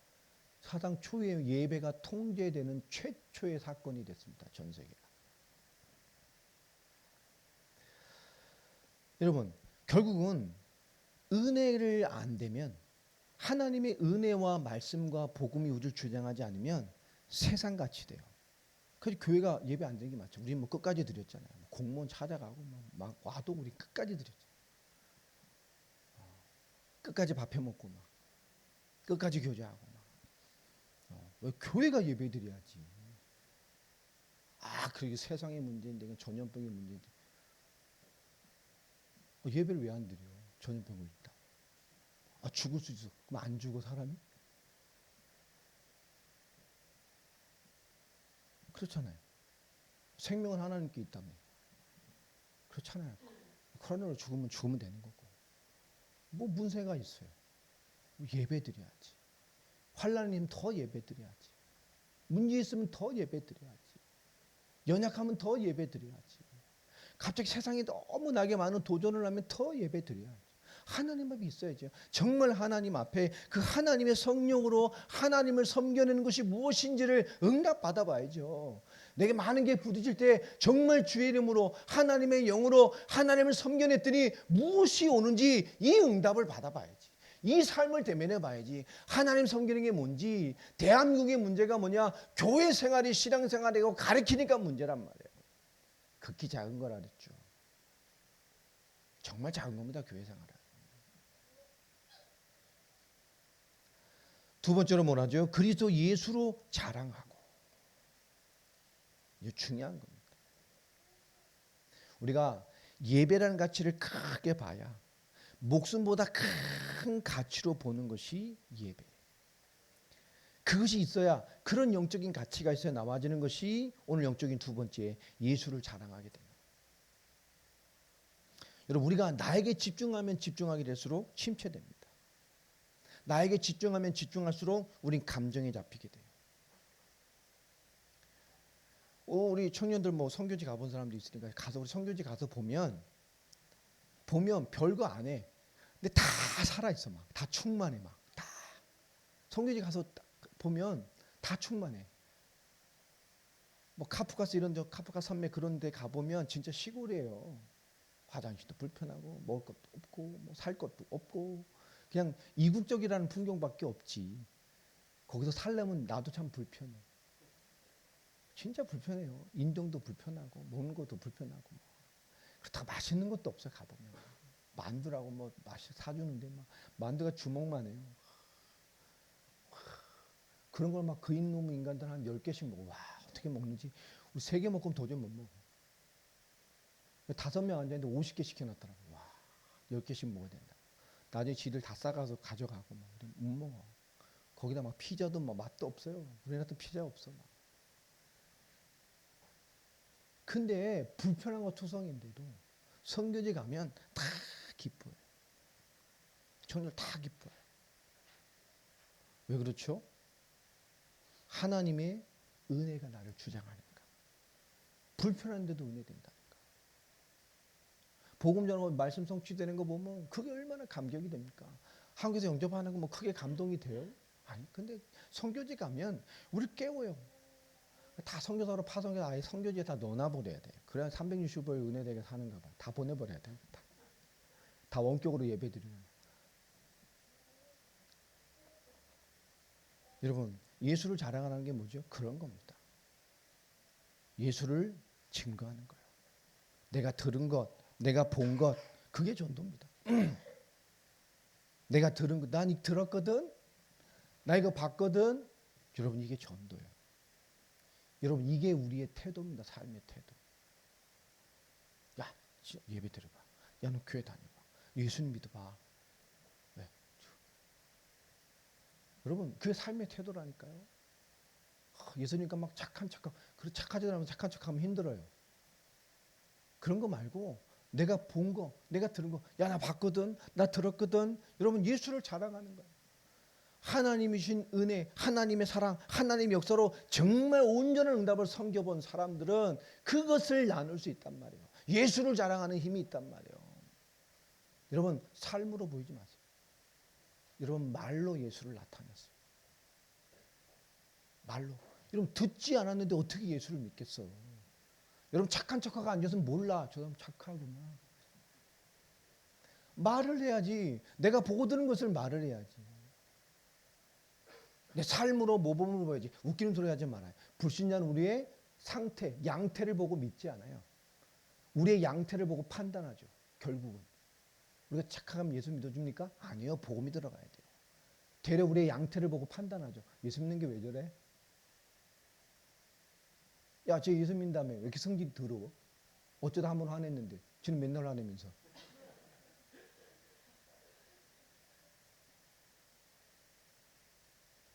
사상 초에 예배가 통제되는 최초의 사건이 됐습니다. 전 세계가. 여러분, 결국은 은혜를 안 되면, 하나님의 은혜와 말씀과 복음이 우리를 주장하지 않으면 세상같이 돼요. 그래서 교회가 예배 안 드리는 게 맞죠. 우리 뭐 끝까지 드렸잖아요. 공무원 찾아가고 막 와도 우리 끝까지 드렸죠. 끝까지 밥 해 먹고 막 끝까지 교제하고 막. 왜 교회가 예배 드려야지. 그게 세상의 문제인데, 이건 전염병의 문제인데. 예배를 왜 안 드려? 전염병 걸린다. 죽을 수 있어. 그럼 안 죽어 사람이? 그렇잖아요. 생명은 하나님께 있다며. 그렇잖아요. 코로나로 죽으면 되는 거고. 뭐 문제가 있어요. 예배 드려야지. 환난이면 더 예배 드려야지. 문제 있으면 더 예배 드려야지. 연약하면 더 예배 드려야지. 갑자기 세상에 너무 나게 많은 도전을 하면 더 예배 드려야지. 하나님 앞에 있어야죠. 정말 하나님 앞에 그 하나님의 성령으로 하나님을 섬겨내는 것이 무엇인지를 응답받아 봐야죠. 내게 많은 게 부딪힐 때 정말 주의 이름으로 하나님의 영으로 하나님을 섬겨냈더니 무엇이 오는지 이 응답을 받아 봐야지. 이 삶을 대면해 봐야지. 하나님 섬기는 게 뭔지, 대한민국의 문제가 뭐냐, 교회 생활이 신앙생활이고 가르치니까 문제란 말이에요. 극히 작은 거라 그랬죠. 정말 작은 겁니다. 교회 생활은. 두 번째로 뭐라죠? 그리스도 예수로 자랑하고. 이게 중요한 겁니다. 우리가 예배라는 가치를 크게 봐야 목숨보다 큰 가치로 보는 것이 예배. 그것이 있어야, 그런 영적인 가치가 있어야 나와지는 것이 오늘 영적인 두 번째, 예수를 자랑하게 됩니다. 여러분, 우리가 나에게 집중하면 집중하게 될수록 침체됩니다. 나에게 집중하면 집중할수록 우린 감정에 잡히게 돼요. 우리 청년들 뭐 선교지 가본 사람도 있으니까 가서 우리 선교지 가서 보면 별거 안 해. 근데 다 살아 있어. 막 다 충만해. 막 다 선교지 가서 보면 다 충만해. 뭐 카프카스 이런 데, 카프카 산맥 그런 데 가보면 진짜 시골이에요. 화장실도 불편하고 먹을 것도 없고 뭐 살 것도 없고 그냥 이국적이라는 풍경밖에 없지. 거기서 살려면 나도 참 불편해. 진짜 불편해요. 인종도 불편하고 먹는 것도 불편하고. 그렇다고 맛있는 것도 없어. 가보면 만두라고 뭐 맛이 사주는데 막 만두가 주먹만 해요. 그런 걸 막 그 인놈의 인간들 한 10개씩 먹어. 와, 어떻게 먹는지. 우리 3개 먹으면 도저히 못 먹어. 5명 앉아있는데 50개 시켜놨더라고. 와, 10개씩 먹어야 된다. 나중에 지들 다 싸가서 가져가고 막 못 먹어. 거기다 막 피자도 막 맛도 없어요. 우리나라도 피자 없어. 막. 근데 불편한 거 투성인데도 선교지 가면 다 기뻐요. 청년 다 기뻐요. 왜 그렇죠? 하나님의 은혜가 나를 주장하니까. 불편한데도 은혜 된다니까. 복음 전하고 말씀 성취되는 거 보면 그게 얼마나 감격이 됩니까? 한국에서 영접하는 거 뭐 크게 감동이 돼요? 아니, 근데 선교지 가면 우리 깨워요. 다 선교사로 파송해서 아예 선교지에 다 넣어놔버려야 돼요. 그래야 365일 은혜되게 사는가 봐. 다 보내버려야 돼. 다 원격으로 예배드리는. 여러분, 예수를 자랑하는 게 뭐죠? 그런 겁니다. 예수를 증거하는 거예요. 내가 들은 것, 내가 본 것, 그게 전도입니다. 내가 들은 것, 난 들었거든, 나 이거 봤거든. 여러분, 이게 전도예요. 여러분, 이게 우리의 태도입니다. 삶의 태도. 야, 예배 들어봐. 야, 너 교회 다녀봐. 예수님 믿어봐. 왜? 여러분, 그게 삶의 태도라니까요. 예수님과 막 착한 척하고, 그리고 착하지 않으면 착한 척하면 힘들어요. 그런 거 말고 내가 본 거, 내가 들은 거, 야, 나 봤거든, 나 들었거든. 여러분, 예수를 자랑하는 거예요. 하나님이신 은혜, 하나님의 사랑, 하나님의 역사로 정말 온전한 응답을 섬겨본 사람들은 그것을 나눌 수 있단 말이에요. 예수를 자랑하는 힘이 있단 말이에요. 여러분, 삶으로 보이지 마세요. 여러분, 말로 예수를 나타냈어요. 말로. 여러분, 듣지 않았는데 어떻게 예수를 믿겠어? 여러분, 착한 척하고 앉아서 몰라. 저 사람 착하구나. 말을 해야지. 내가 보고 들은 것을 말을 해야지. 내 삶으로 모범을 보여야지. 웃기는 소리 하지 말아요. 불신자는 우리의 상태, 양태를 보고 믿지 않아요. 우리의 양태를 보고 판단하죠. 결국은. 우리가 착하면 예수 믿어줍니까? 아니요. 복음이 들어가야 돼요. 되려 우리의 양태를 보고 판단하죠. 예수 믿는 게 왜 저래? 야, 쟤 예수 믿는다며. 왜 이렇게 성질이 더러워? 어쩌다 한번 화냈는데. 쟤는 맨날 화내면서.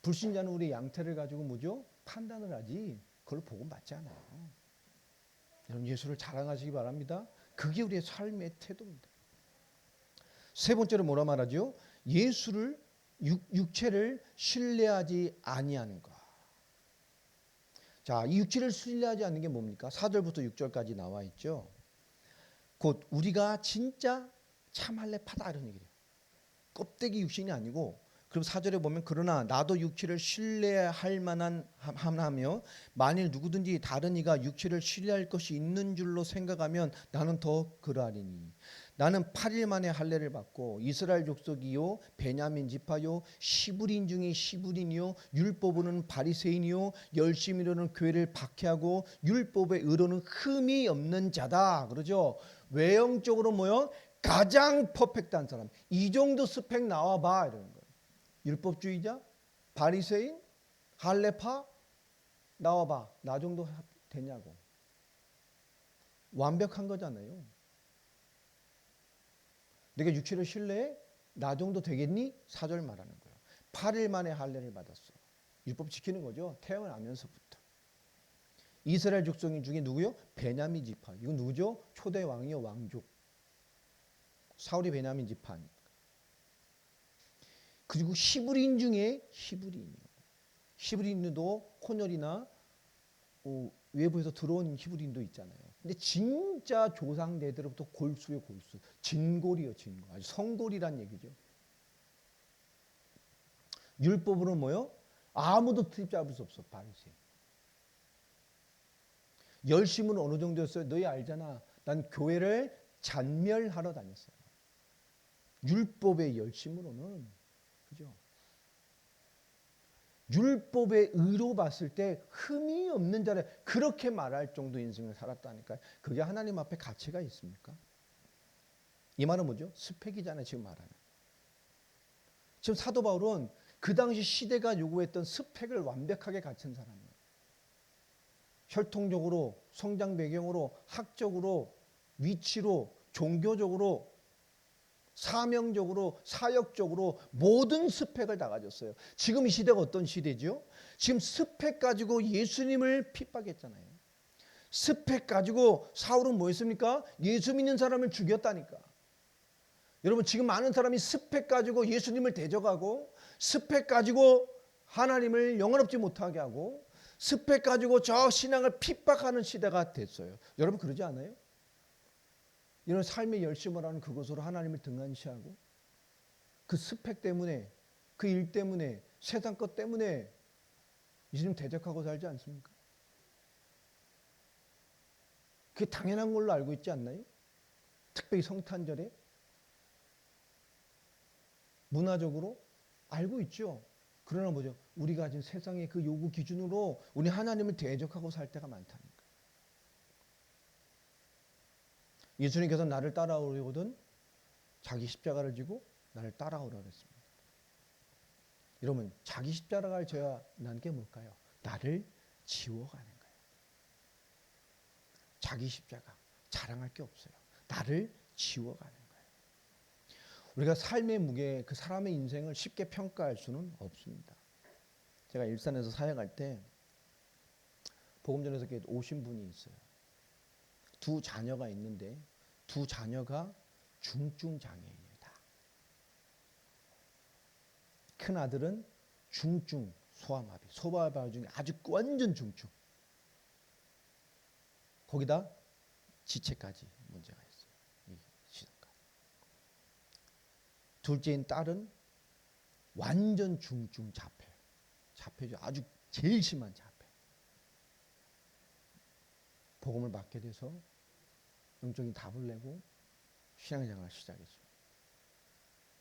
불신자는 우리의 양태를 가지고 뭐죠? 판단을 하지. 그걸 복음 받지 않아요. 여러분, 예수를 자랑하시기 바랍니다. 그게 우리의 삶의 태도입니다. 세 번째로 뭐라 말하죠? 예수를 육체를 신뢰하지 아니하는 것. 자, 이 육체를 신뢰하지 않는 게 뭡니까? 4절부터 6절까지 나와 있죠. 곧 우리가 진짜 참할래파다 이런 얘기예요. 껍데기 육신이 아니고. 그럼 4절에 보면 그러나 나도 육체를 신뢰할 만한 하며 만일 누구든지 다른 이가 육체를 신뢰할 것이 있는 줄로 생각하면 나는 더 그러하리니 나는 8일 만에 할례를 받고 이스라엘 족속이요 베냐민 지파요 시브린 중에 시브린이요 율법으로는 바리새인이요 열심히로는 교회를 박해하고 율법의 의로는 흠이 없는 자다. 그러죠. 외형적으로 뭐요? 가장 퍼펙트한 사람. 이 정도 스펙 나와봐 이러는 거예요. 율법주의자, 바리새인, 할례파 나와봐. 나 정도 되냐고. 완벽한 거잖아요. 내가 육체를 신뢰해? 나 정도 되겠니? 4절 말하는 거예요. 8일 만에 할례를 받았어. 율법 지키는 거죠. 태어나면서부터. 이스라엘 족속 중에 누구요? 베냐민 지파. 이건 누구죠? 초대 왕이요, 왕족. 사울이 베냐민 지파니까. 그리고 히브리인 중에 히브리인이요. 히브리인도 혼혈이나 외부에서 들어온 히브리인도 있잖아요. 근데 진짜 조상대대로부터 골수요, 골수. 진골이요, 진골. 아주 성골이란 얘기죠. 율법으로 뭐요? 아무도 트집 잡을 수 없어, 바리새인. 열심은 어느 정도였어요? 너희 알잖아. 난 교회를 잔멸하러 다녔어요. 율법의 열심으로는, 그죠? 율법의 의로 봤을 때 흠이 없는 자라 그렇게 말할 정도 인생을 살았다니까요. 그게 하나님 앞에 가치가 있습니까? 이 말은 뭐죠? 스펙이잖아요. 지금 말하는. 지금 사도 바울은 그 당시 시대가 요구했던 스펙을 완벽하게 갖춘 사람이에요. 혈통적으로, 성장 배경으로, 학적으로, 위치로, 종교적으로, 사명적으로, 사역적으로 모든 스펙을 다 가졌어요. 지금 이 시대가 어떤 시대죠? 지금 스펙 가지고 예수님을 핍박했잖아요. 스펙 가지고 사울은 뭐 했습니까? 예수 믿는 사람을 죽였다니까. 여러분, 지금 많은 사람이 스펙 가지고 예수님을 대적하고 스펙 가지고 하나님을 영원롭지 못하게 하고 스펙 가지고 저 신앙을 핍박하는 시대가 됐어요. 여러분, 그러지 않아요? 이런 삶의 열심을 하는 그것으로 하나님을 등한시하고 그 스펙 때문에, 그 일 때문에, 세상 것 때문에 예수님 대적하고 살지 않습니까? 그게 당연한 걸로 알고 있지 않나요? 특별히 성탄절에 문화적으로 알고 있죠. 그러나 뭐죠? 우리가 가진 세상의 그 요구 기준으로 우리 하나님을 대적하고 살 때가 많다니까. 예수님께서 나를 따라오려거든 자기 십자가를 지고 나를 따라오라 그랬습니다. 여러분, 자기 십자가를 져야 난 게 뭘까요? 나를 지워가는 거예요. 자기 십자가 자랑할 게 없어요. 나를 지워가는 거예요. 우리가 삶의 무게, 그 사람의 인생을 쉽게 평가할 수는 없습니다. 제가 일산에서 사역할 때 복음전에서 오신 분이 있어요. 두 자녀가 있는데 두 자녀가 중증 장애인이에요. 다. 큰 아들은 중증 소아마비, 소아마비 중에 아주 완전 중증. 거기다 지체까지 문제가 있어요. 이 시선까지. 둘째인 딸은 완전 중증 자폐. 자폐죠. 아주 제일 심한 자폐. 복음을 받게 돼서 영적인 답을 내고 신앙생활을 시작했습니다.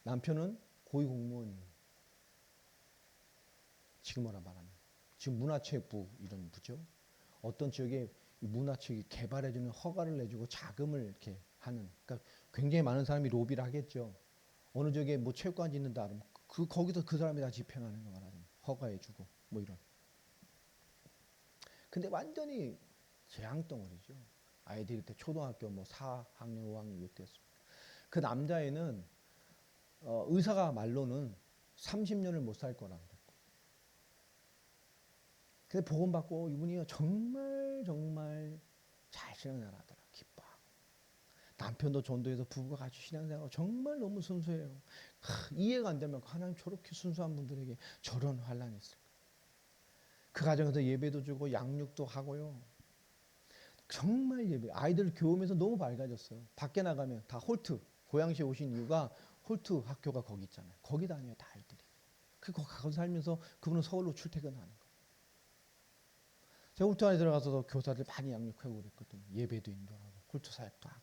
남편은 고위공무원이에요. 지금으로 말하면 지금 문화체육부 이런 부죠. 어떤 지역에 문화체육이 개발해주는 허가를 내주고 자금을 이렇게 하는. 그러니까 굉장히 많은 사람이 로비를 하겠죠. 어느 지역에 뭐 체육관 짓는다 그러면 거기서 그 사람이 다 집행하는 거 말하자면 허가해주고 뭐 이런. 근데 완전히 재앙덩어리죠. 아이들이 그때 초등학교 뭐 4학년, 5학년 이때였습니다. 그 남자애는 의사가 말로는 30년을 못 살 거라고 그랬대. 근데 복음 받고 이분이 정말 잘 신앙생활 하더라. 기뻐하고. 남편도 전도해서 부부가 같이 신앙생활하고 정말 너무 순수해요. 이해가 안 되면 하나님 저렇게 순수한 분들에게 저런 환란이 있을까. 그 가정에서 예배도 주고 양육도 하고요. 정말 예배. 아이들 교우면서 너무 밝아졌어요. 밖에 나가면 다 홀트. 고양시에 오신 이유가 홀트 학교가 거기 있잖아요. 거기 다녀요, 다 아이들이. 거기 살면서 그분은 서울로 출퇴근하는 거예요. 제가 홀트 안에 들어가서 교사들 많이 양육하고 그랬거든요. 예배도 인도하고 홀트 사역도 하고.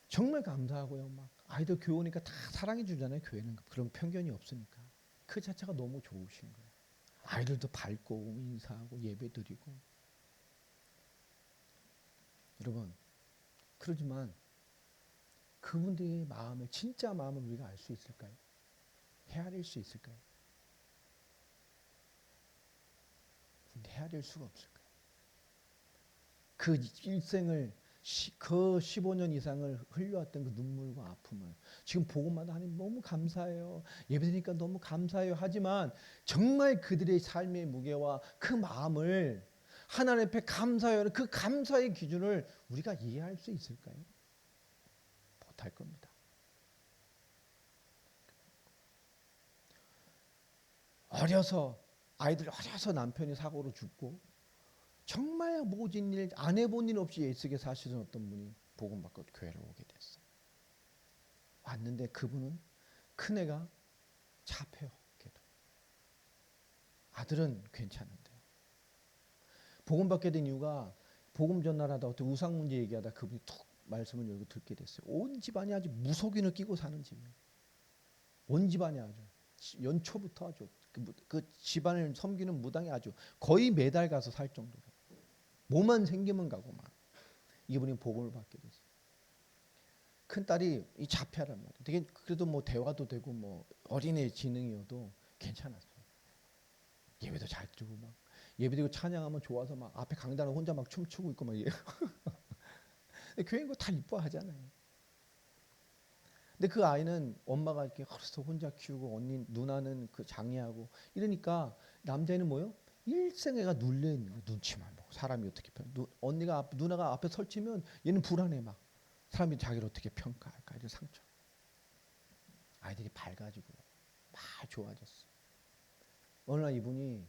정말 감사하고요. 막 아이들 교우니까 다 사랑해 주잖아요. 교회는 그런 편견이 없으니까. 그 자체가 너무 좋으신 거예요. 아이들도 밝고 인사하고 예배 드리고. 여러분, 그러지만 그분들의 마음을, 진짜 마음을 우리가 알 수 있을까요? 헤아릴 수 있을까요? 헤아릴 수가 없을 거예요. 그 일생을 그 15년 이상을 흘려왔던 그 눈물과 아픔을 지금 보고마다 하나님 너무 감사해요. 예배드리니까 너무 감사해요. 하지만 정말 그들의 삶의 무게와 그 마음을 하나님 앞에 감사해요. 그 감사의 기준을 우리가 이해할 수 있을까요? 못할 겁니다. 아이들 어려서 남편이 사고로 죽고 정말 모진 일, 안 해본 일 없이 예수께 사시던 어떤 분이 복음 받고 교회를 오게 됐어요. 왔는데 그분은 큰애가 자폐요. 걔도. 아들은 괜찮은데요. 복음 받게 된 이유가 복음 전달하다 어떤 우상 문제 얘기하다 그분이 툭 말씀을 열고 듣게 됐어요. 온 집안이 아주 무속인을 끼고 사는 집이에요. 온 집안이 아주 연초부터 아주 그 집안을 섬기는 무당이 아주 거의 매달 가서 살 정도로 뭐만 생기면 가고 막 이분이 복음을 받게 됐어요. 큰 딸이 이 자폐란 말이에요. 되게 그래도 뭐 대화도 되고 뭐 어린애 지능이어도 괜찮았어요. 예배도 잘 드리고 막 예배드리고 찬양하면 좋아서 막 앞에 강단에 혼자 막 춤추고 있고 막 이래요. 근데 교회 다 이뻐하잖아요. 근데 그 아이는 엄마가 이렇게 헐서 혼자 키우고 언니 누나는 그 장애하고 이러니까 남자애는 뭐요? 일생 애가 눌려 있는 거 눈치만 보고 사람이 어떻게 누나가 앞에 설치면 얘는 불안해 막 사람이 자기를 어떻게 평가할까 이런 상처. 아이들이 밝아지고 막 좋아졌어. 어느 날 이분이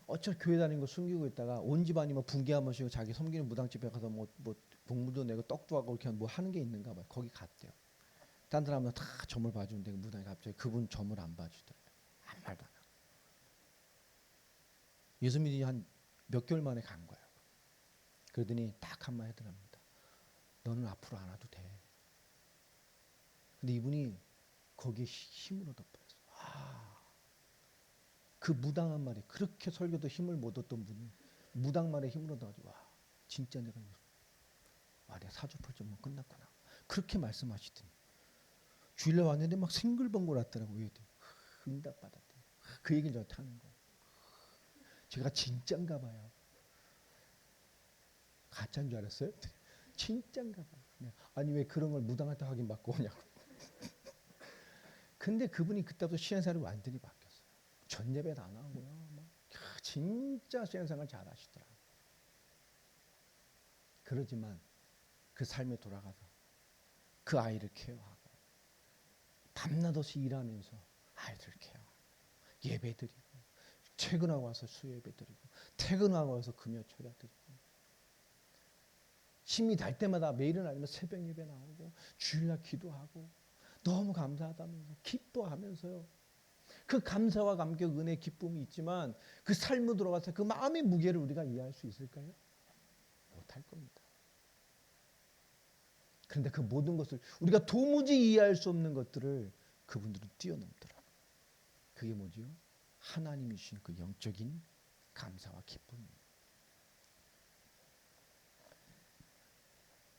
어쩔 교회 다니는 거 숨기고 있다가 온 집안이 뭐 분개 한 번씩 자기 섬기는 무당집에 가서 뭐 국물도 내고 떡도 하고 이렇게 뭐 하는 게 있는가 봐요. 거기 갔대요. 딴 사람은 다 점을 봐주는데 무당이 갑자기 그분 점을 안 봐주더래요. 아무 말도 안 하고. 예수 믿이 한 몇 개월 만에 간 거예요. 그러더니 딱 한마디 하더랍니다. 너는 앞으로 안 와도 돼. 근데 이분이 거기에 힘을 얻어버렸어요. 그 무당한 말이 그렇게 설교도 힘을 못 얻던 분이 무당 말에 힘을 얻어가지고 진짜 내가 사주팔자 뭐 끝났구나. 그렇게 말씀하시더니 주일날 왔는데 막 싱글벙글 왔더라고요. 응답 받았대요. 그 얘기를 저한테 하는 거예요. 제가 진짠가 봐요. 가짜인 줄 알았어요? 진짠가 봐요. 아니 왜 그런 걸 무당한테 확인받고 오냐고. 근데 그분이 그때부터 신앙생활이 완전히 바뀌었어요. 전 예배도 안 하고요. 진짜 신앙생활 잘 하시더라고요. 그러지만 그 삶에 돌아가서 그 아이를 케어하고 밤낮 없이 일하면서 아이들을 케어하고 예배드리고 퇴근하고 와서 수요예배드리고 퇴근하고 와서 금요초려드리고 힘이 날 때마다 매일은 아니면 새벽 예배 나오고 주일날 기도하고 너무 감사하다면서 기뻐하면서요. 그 감사와 감격, 은혜, 기쁨이 있지만 그 삶으로 들어가서 그 마음의 무게를 우리가 이해할 수 있을까요? 못할 겁니다. 그런데 그 모든 것을 우리가 도무지 이해할 수 없는 것들을 그분들은 뛰어넘더라고요. 그게 뭐죠? 하나님이 주신 그 영적인 감사와 기쁨입니다.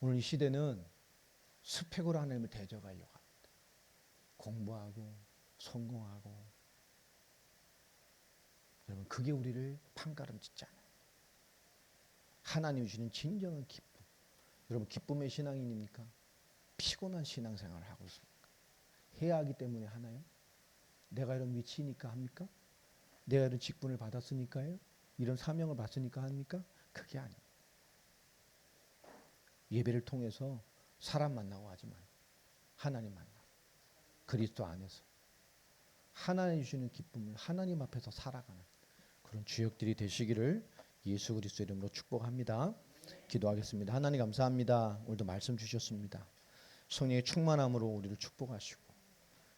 오늘 이 시대는 스펙으로 하나님을 대적하려고 합니다. 공부하고 성공하고 여러분 그게 우리를 판가름 짓잖아요. 하나님이 주시는 진정한 기쁨. 여러분 기쁨의 신앙인입니까? 피곤한 신앙생활을 하고 있습니까? 해야 하기 때문에 하나요? 내가 이런 위치니까 합니까? 내가 이런 직분을 받았으니까요? 이런 사명을 받으니까 합니까? 그게 아닙니다. 예배를 통해서 사람 만나고 하지 말고 하나님 만나고 그리스도 안에서 하나님 주시는 기쁨을 하나님 앞에서 살아가는 그런 주역들이 되시기를 예수 그리스도 이름으로 축복합니다. 기도하겠습니다. 하나님 감사합니다. 오늘도 말씀 주셨습니다. 성령의 충만함으로 우리를 축복하시고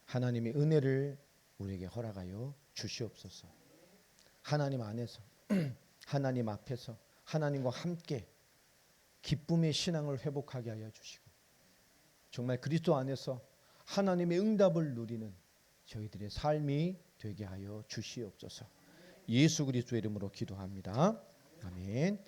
하나님의 은혜를 우리에게 허락하여 주시옵소서. 하나님 안에서 하나님 앞에서 하나님과 함께 기쁨의 신앙을 회복하게 하여 주시고 정말 그리스도 안에서 하나님의 응답을 누리는 저희들의 삶이 되게 하여 주시옵소서. 예수 그리스도의 이름으로 기도합니다. 아멘.